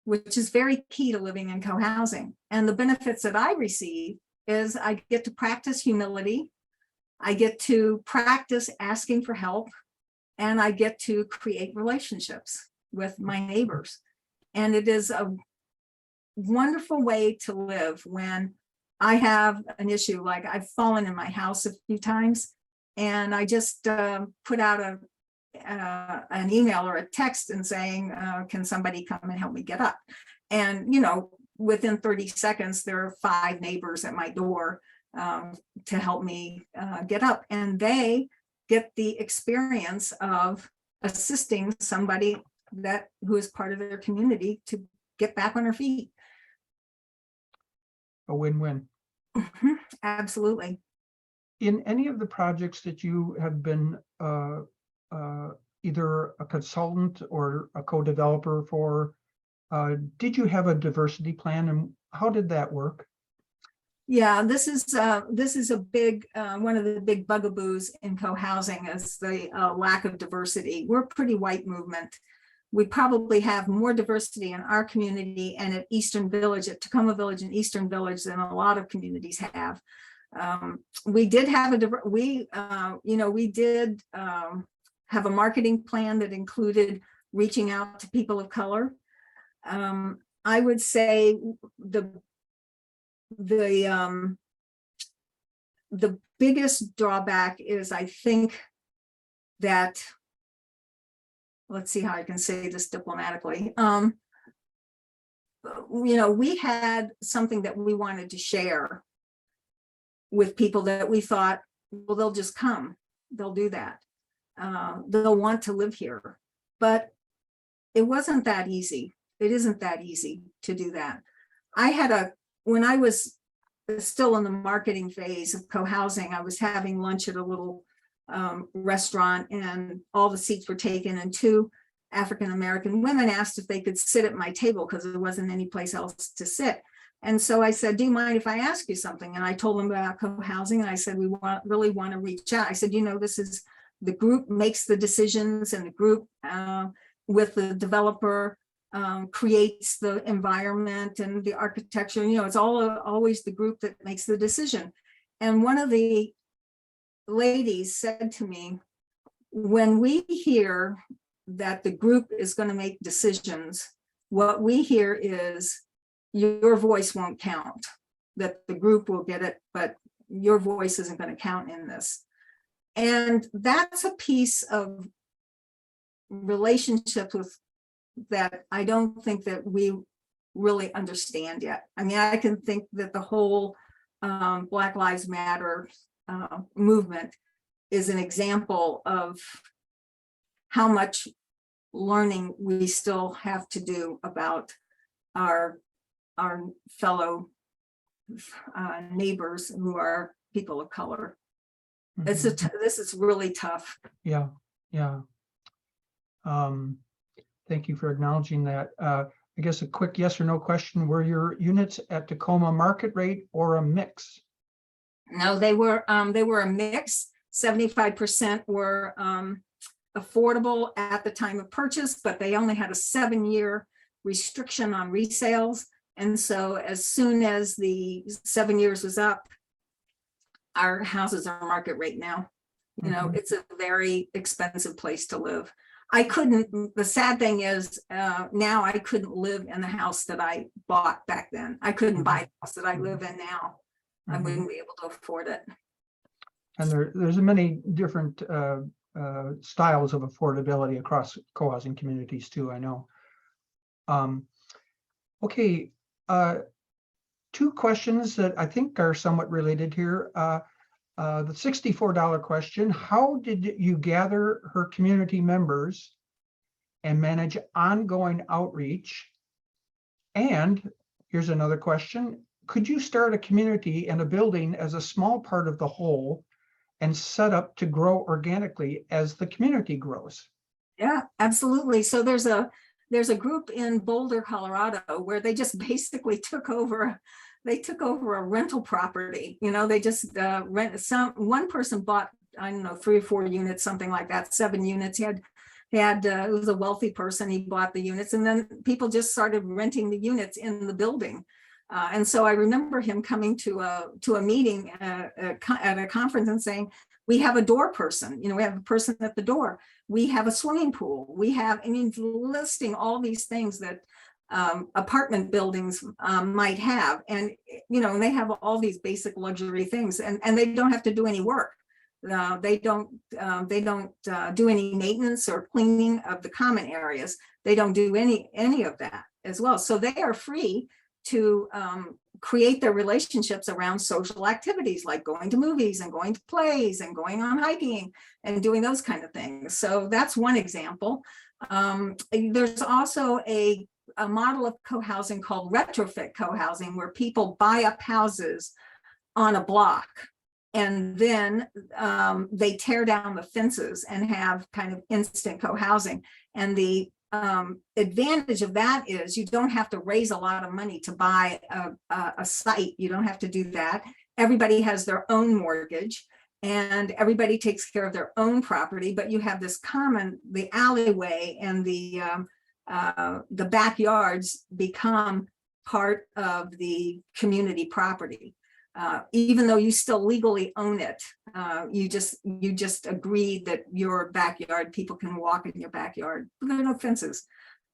which is very key to living in co-housing. And the benefits that I receive is I get to practice humility, I get to practice asking for help, and I get to create relationships with my neighbors. And it is a wonderful way to live when I have an issue, like I've fallen in my house a few times, and I just put out an email or a text and saying, can somebody come and help me get up? And, you know, within 30 seconds, there are 5 neighbors at my door to help me get up. And they get the experience of assisting somebody who is part of their community to get back on her feet. A win-win. Absolutely. In any of the projects that you have been either a consultant or a co-developer for, did you have a diversity plan, and how did that work? Yeah, this is a big one of the big bugaboos in co-housing is the lack of diversity. We're a pretty white movement. We probably have more diversity in our community and at Eastern Village, at Tacoma Village and Eastern Village, than a lot of communities have. We did have we did have a marketing plan that included reaching out to people of color. I would say the biggest drawback is, I think, that, let's see how I can say this diplomatically. We had something that we wanted to share with people that we thought, well, they'll just come, they'll do that. They'll want to live here, but it wasn't that easy. It isn't that easy to do that. When I was still in the marketing phase of co-housing, I was having lunch at a little restaurant, and all the seats were taken, and 2 African-American women asked if they could sit at my table because there wasn't any place else to sit. And so I said, do you mind if I ask you something? And I told them about co-housing, and I said, we really want to reach out. I said, this is the group makes the decisions, and the group with the developer creates the environment and the architecture. It's always the group that makes the decision. And one of the ladies said to me, when we hear that the group is going to make decisions, what we hear is your voice won't count, that the group will get it, but your voice isn't going to count in this. And that's a piece of relationship with that I don't think that we really understand yet. I mean, I can think that the whole Black Lives Matter movement is an example of how much learning we still have to do about our fellow neighbors who are people of color. This is really tough. Yeah. Thank you for acknowledging that. I guess a quick yes or no question: were your units at Tacoma market rate or a mix? No, they were a mix. 75% were affordable at the time of purchase, but they only had a 7-year restriction on resales. And so as soon as the 7 years was up, our houses are market rate now. It's a very expensive place to live. The sad thing is now I couldn't live in the house that I bought back then. I couldn't buy the house that I live in now. I wouldn't be able to afford it. And there's many different styles of affordability across co-housing communities too, I know. Okay, 2 questions that I think are somewhat related here. The $64 question: how did you gather her community members and manage ongoing outreach? And here's another question: could you start a community and a building as a small part of the whole and set up to grow organically as the community grows? Yeah, absolutely. So there's a there's a group in Boulder, Colorado, where they just basically took over a rental property. They just one person bought, I don't know, 3 or 4 units, something like that, 7 units. He had it was a wealthy person. He bought the units, and then people just started renting the units in the building. And so I remember him coming to a meeting at a conference and saying, we have a door person, we have a person at the door. We have a swimming pool. We have, listing all these things that apartment buildings might have. And, they have all these basic luxury things, and they don't have to do any work. They don't do any maintenance or cleaning of the common areas. They don't do any of that as well. So they are free to create their relationships around social activities like going to movies and going to plays and going on hiking and doing those kind of things. So that's one example. There's also a model of co-housing called Retrofit Co-Housing, where people buy up houses on a block, and then they tear down the fences and have kind of instant co-housing. And the advantage of that is you don't have to raise a lot of money to buy a site. You don't have to do that. Everybody has their own mortgage and everybody takes care of their own property, but you have this the alleyway and the backyards become part of the community property. Even though you still legally own it, you just agree that your backyard, people can walk in your backyard, but there are no fences.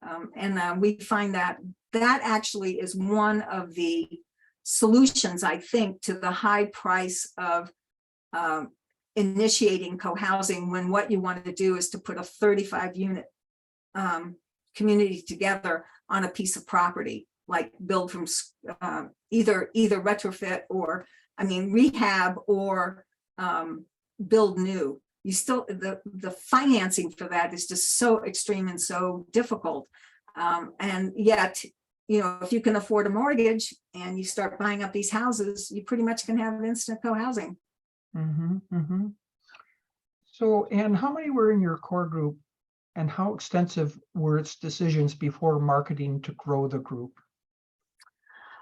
And we find that actually is one of the solutions, I think, to the high price of initiating co-housing, when what you want to do is to put a 35-unit community together on a piece of property, like build from either retrofit or, rehab or build new. You still, the financing for that is just so extreme and so difficult. And yet, if you can afford a mortgage and you start buying up these houses, you pretty much can have instant co-housing. Mm-hmm, mm-hmm. So, Ann, how many were in your core group, and how extensive were its decisions before marketing to grow the group?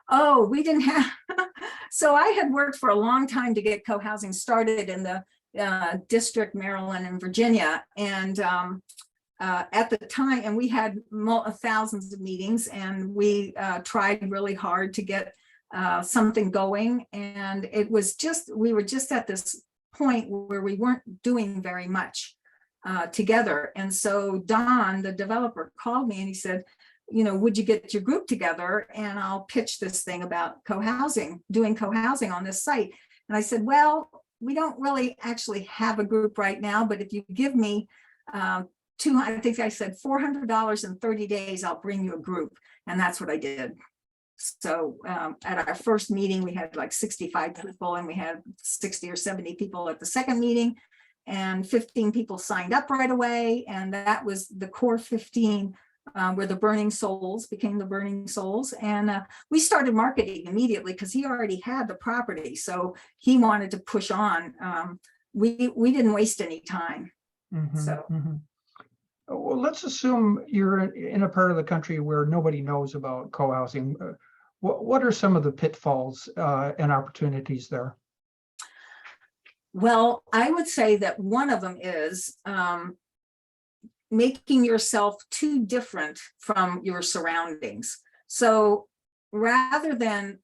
Oh, we didn't have, so I had worked for a long time to get co-housing started in the district, Maryland and Virginia. And at the time, and we had thousands of meetings, and we tried really hard to get something going. And we were just at this point where we weren't doing very much together. And so Don, the developer, called me and he said, would you get your group together and I'll pitch this thing about co-housing, doing co-housing on this site. And I said, well, we don't really actually have a group right now, but if you give me I think I said $400 in 30 days, I'll bring you a group. And that's what I did. So at our first meeting, we had like 65 people, and we had 60 or 70 people at the second meeting, and 15 people signed up right away. And that was the core 15 where the Burning Souls became the Burning Souls. And we started marketing immediately because he already had the property. So he wanted to push on. We didn't waste any time. Mm-hmm, So. mm-hmm. Well, let's assume you're in a part of the country where nobody knows about co-housing. What are some of the pitfalls and opportunities there? Well, I would say that one of them is making yourself too different from your surroundings. So rather than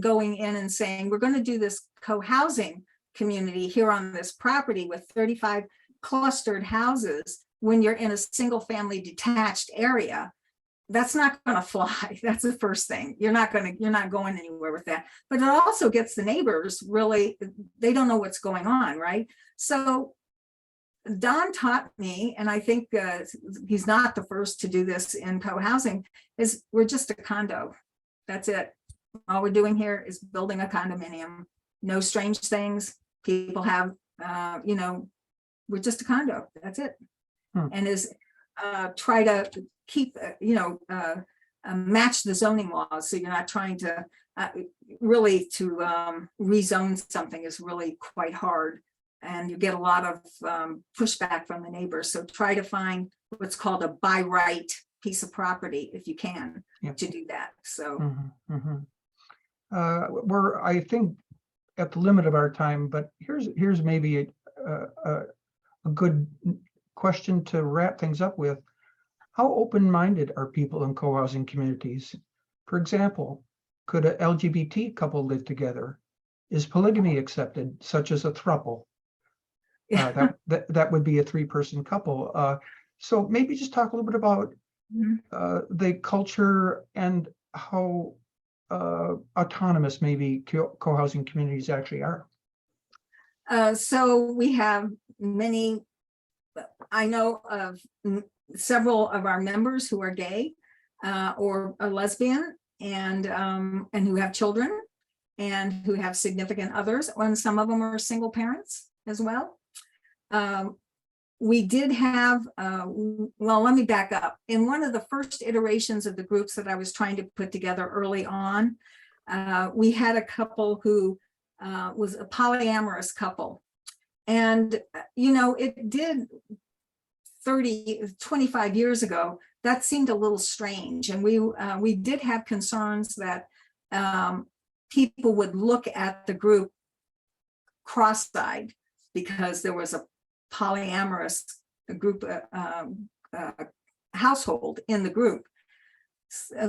going in and saying, we're going to do this co-housing community here on this property with 35 clustered houses, when you're in a single family detached area, that's not going to fly. That's the first thing. You're not going anywhere with that. But it also gets the neighbors really, they don't know what's going on, right? So Don taught me, and I think he's not the first to do this in co-housing, is we're just a condo. That's it. All we're doing here is building a condominium. No strange things. People have, we're just a condo. That's it. And is try to keep, match the zoning laws. So you're not trying to really to rezone something is really quite hard. And you get a lot of pushback from the neighbors. So try to find what's called a by right piece of property if you can Yep. to do that. So Mhm, mhm. We're, I think, at the limit of our time, but here's maybe a good question to wrap things up with. How open-minded are people in co-housing communities? For example, could a LGBT couple live together? Is polygamy accepted, such as a throuple? That would be a 3-person couple. So maybe just talk a little bit about Mhm. the culture and how autonomous maybe co-housing communities actually are. So we have many, I know of several of our members who are gay or a lesbian and who have children and who have significant others, and some of them are single parents as well. We did have, well, let me back up. In one of the first iterations of the groups that I was trying to put together early on, we had a couple who was a polyamorous couple. And, you know, it did 25 years ago, that seemed a little strange. And we did have concerns that people would look at the group cross-eyed because there was a polyamorous group household in the group.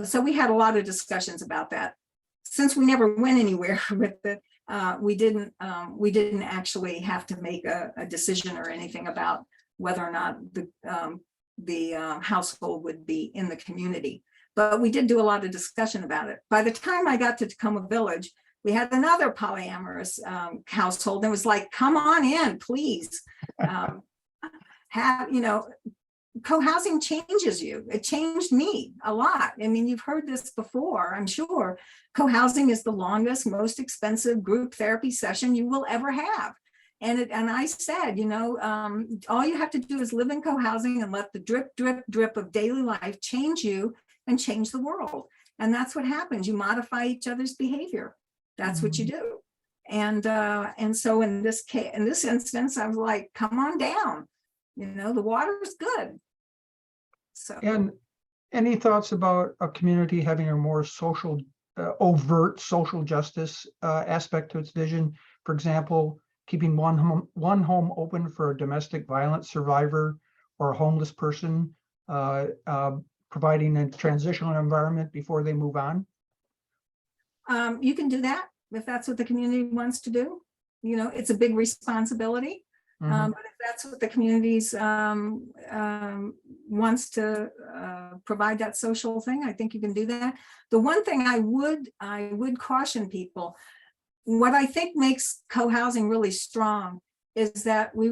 So we had a lot of discussions about that. Since we never went anywhere with it, we didn't actually have to make a decision or anything about whether or not the household would be in the community. But we did do a lot of discussion about it. By the time I got to Tacoma Village, we had another polyamorous household, and it was like, come on in, please. Have, you know, co-housing changes you. It changed me a lot. I mean, you've heard this before, I'm sure. Co-housing is the longest, most expensive group therapy session you will ever have. And I said, you know, all you have to do is live in co-housing and let the drip, drip, drip of daily life change you and change the world. And that's what happens. You modify each other's behavior. That's what you do. And so in this case, in this instance, I was like, come on down. You know, the water's good. So. And any thoughts about a community having a more social, overt social justice aspect to its vision? For example, keeping one home open for a domestic violence survivor or a homeless person, providing a transitional environment before they move on? You can do that if that's what the community wants to do. You know, it's a big responsibility. Mhm. But if that's what the community's wants to provide that social thing, I think you can do that. The one thing I would caution people, what I think makes co-housing really strong is that we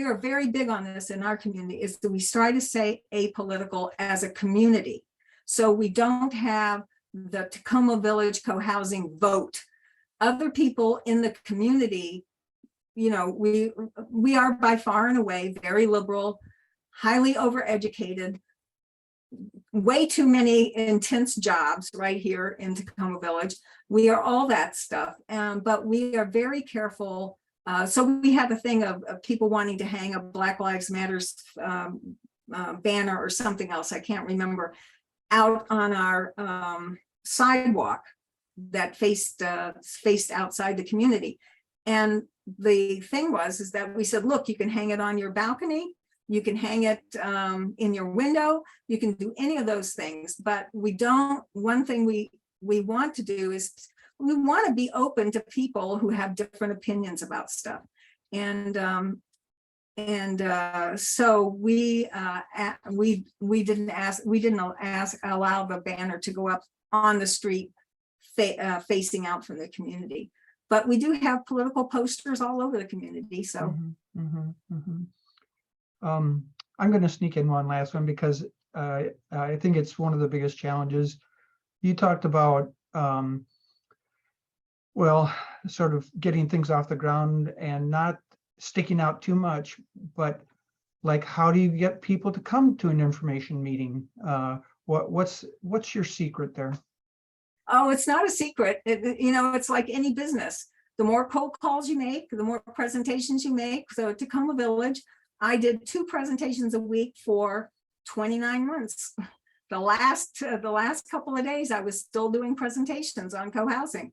are very big on this in our community, is that we try to stay apolitical as a community. So we don't have the Tacoma Village co-housing vote. Other people in the community, you know, we are by far and away very liberal, highly overeducated, way too many intense jobs right here in Tacoma Village. We are all that stuff, but we are very careful. So we have a thing of people wanting to hang a Black Lives Matters banner or something else, I can't remember, out on our sidewalk that faced outside the community. And the thing is that we said, look, you can hang it on your balcony, you can hang it in your window, you can do any of those things, but we don't, one thing we want to do is we want to be open to people who have different opinions about stuff. And so we didn't allow the banner to go up on the street facing out from the community. But we do have political posters all over the community. So I'm going to sneak in one last one because I think it's one of the biggest challenges. You talked about, well, sort of getting things off the ground and not sticking out too much, but like, how do you get people to come to an information meeting? What's your secret there? Oh, it's not a secret. You know, it's like any business. The more cold calls you make, the more presentations you make. So at Tacoma Village, I did 2 presentations a week for 29 months. The last couple of days, I was still doing presentations on co-housing.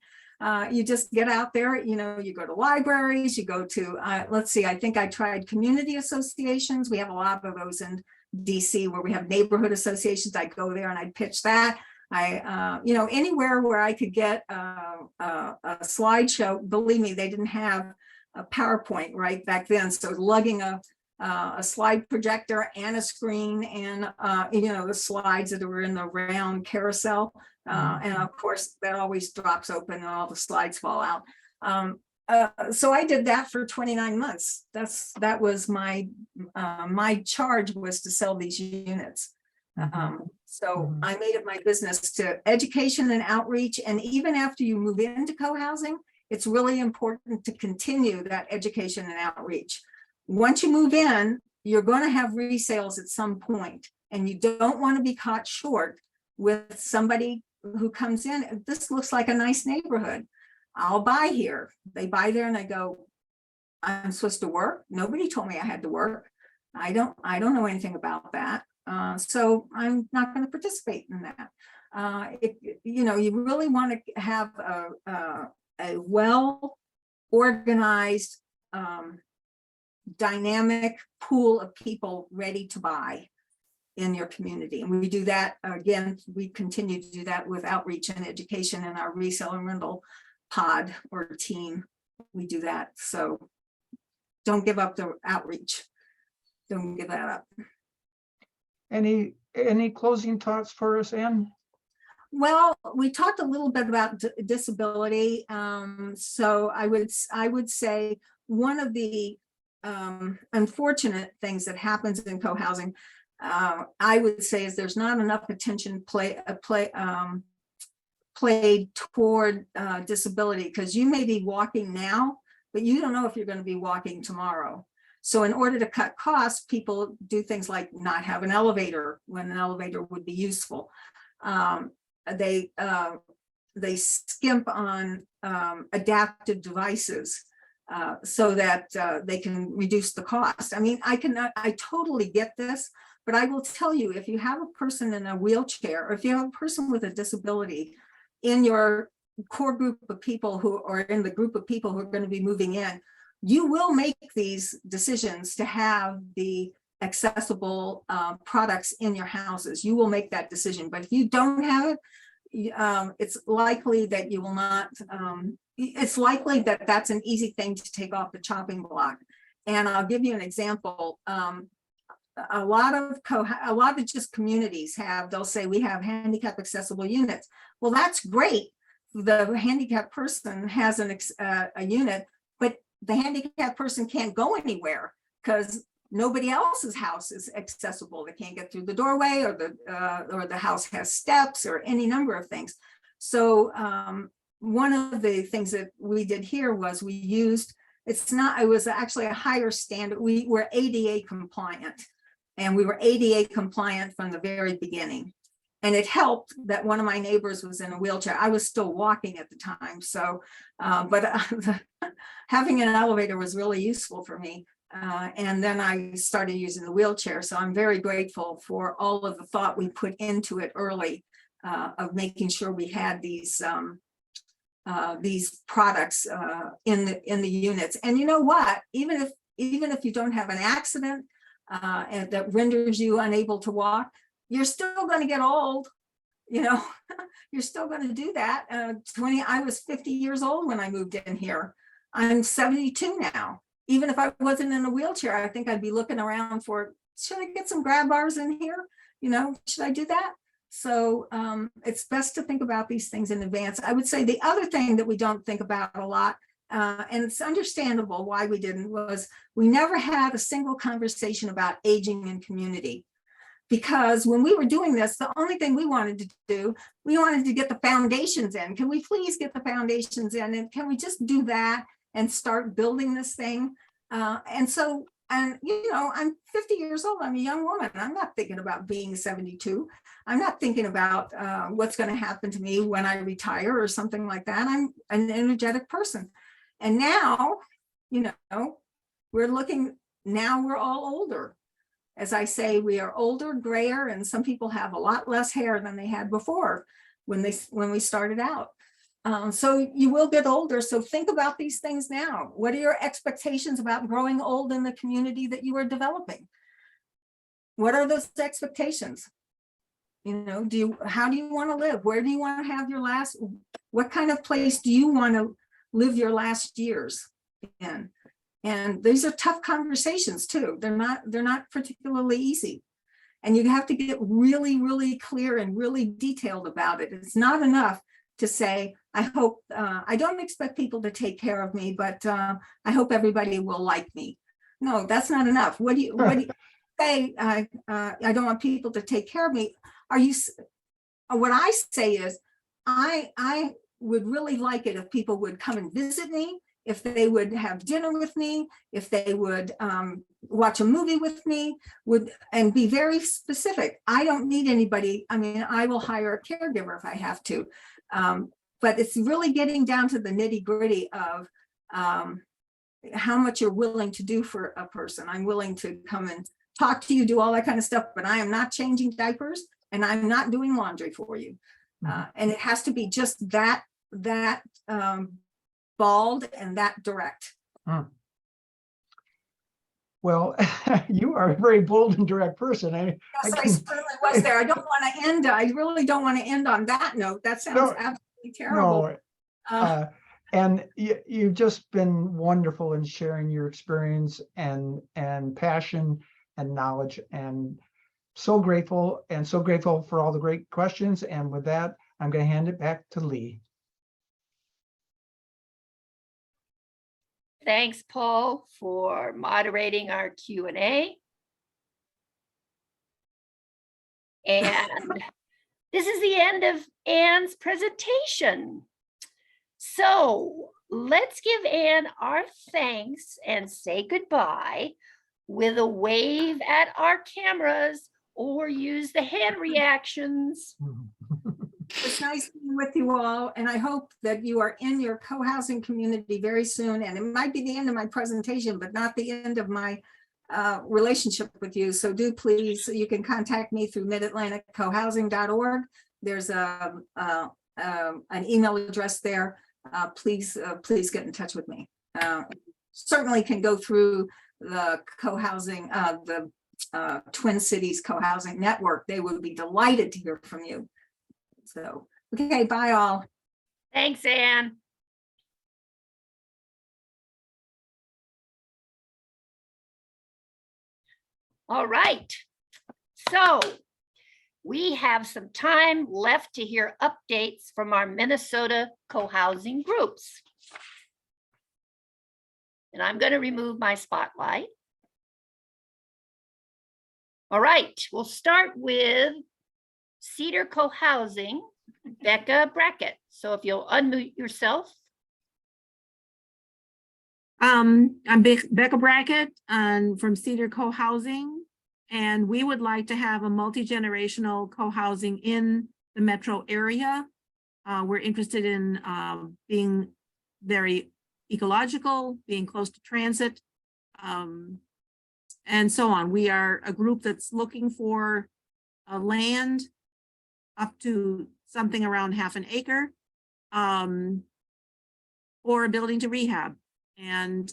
You just get out there, you know, you go to libraries, you go to, let's see, I think I tried community associations. We have a lot of those in DC where we have neighborhood associations. I'd go there and I'd pitch that. You know, anywhere where I could get a slideshow. Believe me, they didn't have a PowerPoint right back then. So lugging a slide projector and a screen and, you know, the slides that were in the round carousel. And of course, that always drops open and all the slides fall out. So I did that for 29 months. That was my charge was to sell these units. So I made it my business to education and outreach. And even after you move into co-housing, it's really important to continue that education and outreach. Once you move in, you're going to have resales at some point, and you don't want to be caught short with somebody who comes in. This looks like a nice neighborhood. I'll buy here. They buy there and I go, I'm supposed to work. Nobody told me I had to work. I don't know anything about that. So I'm not going to participate in that. You know, you really want to have a well-organized, dynamic pool of people ready to buy in your community. And we do that, again, we continue to do that with outreach and education in our resale and rental pod or team. We do that. So don't give up the outreach. Don't give that up. Any closing thoughts for us, Ann? Well, we talked a little bit about disability. So I would say one of the unfortunate things that happens in co-housing, I would say, is there's not enough attention played toward disability, because you may be walking now, but you don't know if you're going to be walking tomorrow. So in order to cut costs, people do things like not have an elevator when an elevator would be useful. They skimp on adaptive devices so that they can reduce the cost. I mean, I totally get this, but I will tell you, if you have a person in a wheelchair, or if you have a person with a disability in your core group of people who are in the group of people who are going to be moving in, you will make these decisions to have the accessible products in your houses. You will make that decision, but if you don't have it, it's likely that you will not, it's likely that that's an easy thing to take off the chopping block. And I'll give you an example. A lot of just communities they'll say we have handicap accessible units. Well, that's great. The handicapped person has a unit, but the handicapped person can't go anywhere because nobody else's house is accessible. They can't get through the doorway, or the house has steps, or any number of things. So one of the things that we did here was we used, it was actually a higher standard. We were ADA compliant, and we were ADA compliant from the very beginning. And it helped that one of my neighbors was in a wheelchair. I was still walking at the time. So, but having an elevator was really useful for me. And then I started using the wheelchair. So I'm very grateful for all of the thought we put into it early, of making sure we had these products in the units. And you know what? Even if you don't have an accident and that renders you unable to walk, you're still going to get old. You know, you're still going to do that. I was 50 years old when I moved in here. I'm 72 now. Even if I wasn't in a wheelchair, I think I'd be looking around for, should I get some grab bars in here? You know, should I do that? So it's best to think about these things in advance. I would say the other thing that we don't think about a lot, and it's understandable why we didn't, was we never had a single conversation about aging in community. Because when we were doing this, the only thing we wanted to do, we wanted to get the foundations in. Can we please get the foundations in? And can we just do that and start building this thing? And you know, I'm 50 years old. I'm a young woman. I'm not thinking about being 72. I'm not thinking about what's going to happen to me when I retire or something like that. I'm an energetic person. And now, you know, we're looking now we're all older. As I say, we are older, grayer, and some people have a lot less hair than they had before when we started out. So you will get older. So think about these things now. What are your expectations about growing old in the community that you are developing? What are those expectations? You know, how do you want to live? Where do you want to have your last, what kind of place do you want to live your last years in? And these are tough conversations too. They're not particularly easy. And you have to get really, really clear and really detailed about it. It's not enough to say, I hope, I don't expect people to take care of me, but I hope everybody will like me. No, that's not enough. What do you say? I don't want people to take care of me. What I say is, I would really like it if people would come and visit me, if they would have dinner with me, if they would watch a movie with me, and be very specific. I don't need anybody. I mean, I will hire a caregiver if I have to. But it's really getting down to the nitty gritty of how much you're willing to do for a person. I'm willing to come and talk to you, do all that kind of stuff, but I am not changing diapers and I'm not doing laundry for you. And it has to be just that bald and that direct. Well, you are a very bold and direct person. Yes, I certainly was there. I really don't want to end on that note. That sounds absolutely terrible. No, and you've just been wonderful in sharing your experience and passion and knowledge, and so grateful for all the great questions. And with that, I'm going to hand it back to Lee. Thanks, Paul, for moderating our Q&A. And this is the end of Ann's presentation. So let's give Ann our thanks and say goodbye with a wave at our cameras or use the hand reactions. It's nice being with you all, and I hope that you are in your co-housing community very soon. And it might be the end of my presentation, but not the end of my relationship with you. So do please, you can contact me through midatlanticcohousing.org. There's an email address there. Please get in touch with me. Certainly can go through the co-housing, the Twin Cities Cohousing Network. They would be delighted to hear from you. So, okay, bye all. Thanks, Ann. All right, so we have some time left to hear updates from our Minnesota co-housing groups. And I'm going to remove my spotlight. All right, we'll start with Cedar Co-Housing, Becca Brackett. So if you'll unmute yourself. I'm Becca Brackett from Cedar Co-Housing, and we would like to have a multi-generational co-housing in the metro area. We're interested in being very ecological, being close to transit, and so on. We are a group that's looking for a land up to something around half an acre, or a building to rehab. And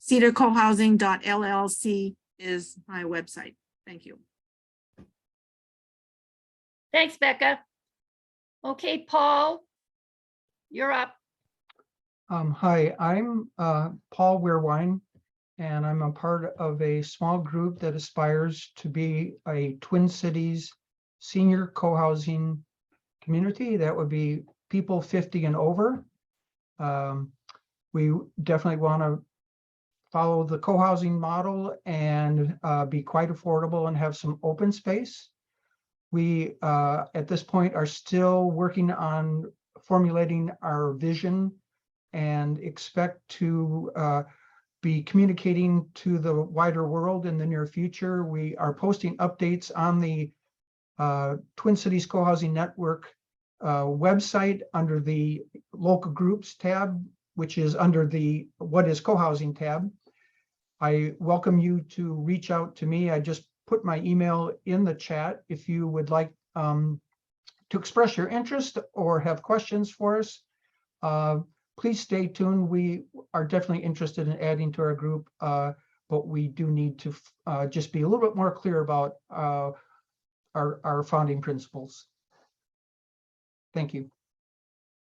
cedarcohousing.llc is my website. Thank you. Thanks, Becca. Okay, Paul, you're up. Hi, I'm Paul Weirwine, and I'm a part of a small group that aspires to be a Twin Cities senior co-housing community. That would be people 50 and over. We definitely want to follow the co-housing model and be quite affordable and have some open space. We, at this point, are still working on formulating our vision and expect to be communicating to the wider world in the near future. We are posting updates on the Twin Cities Cohousing Network website under the local groups tab, which is under the What is Co-Housing tab. I welcome you to reach out to me. I just put my email in the chat if you would like to express your interest or have questions for us. Please stay tuned. We are definitely interested in adding to our group, but we do need to just be a little bit more clear about our founding principles. Thank you.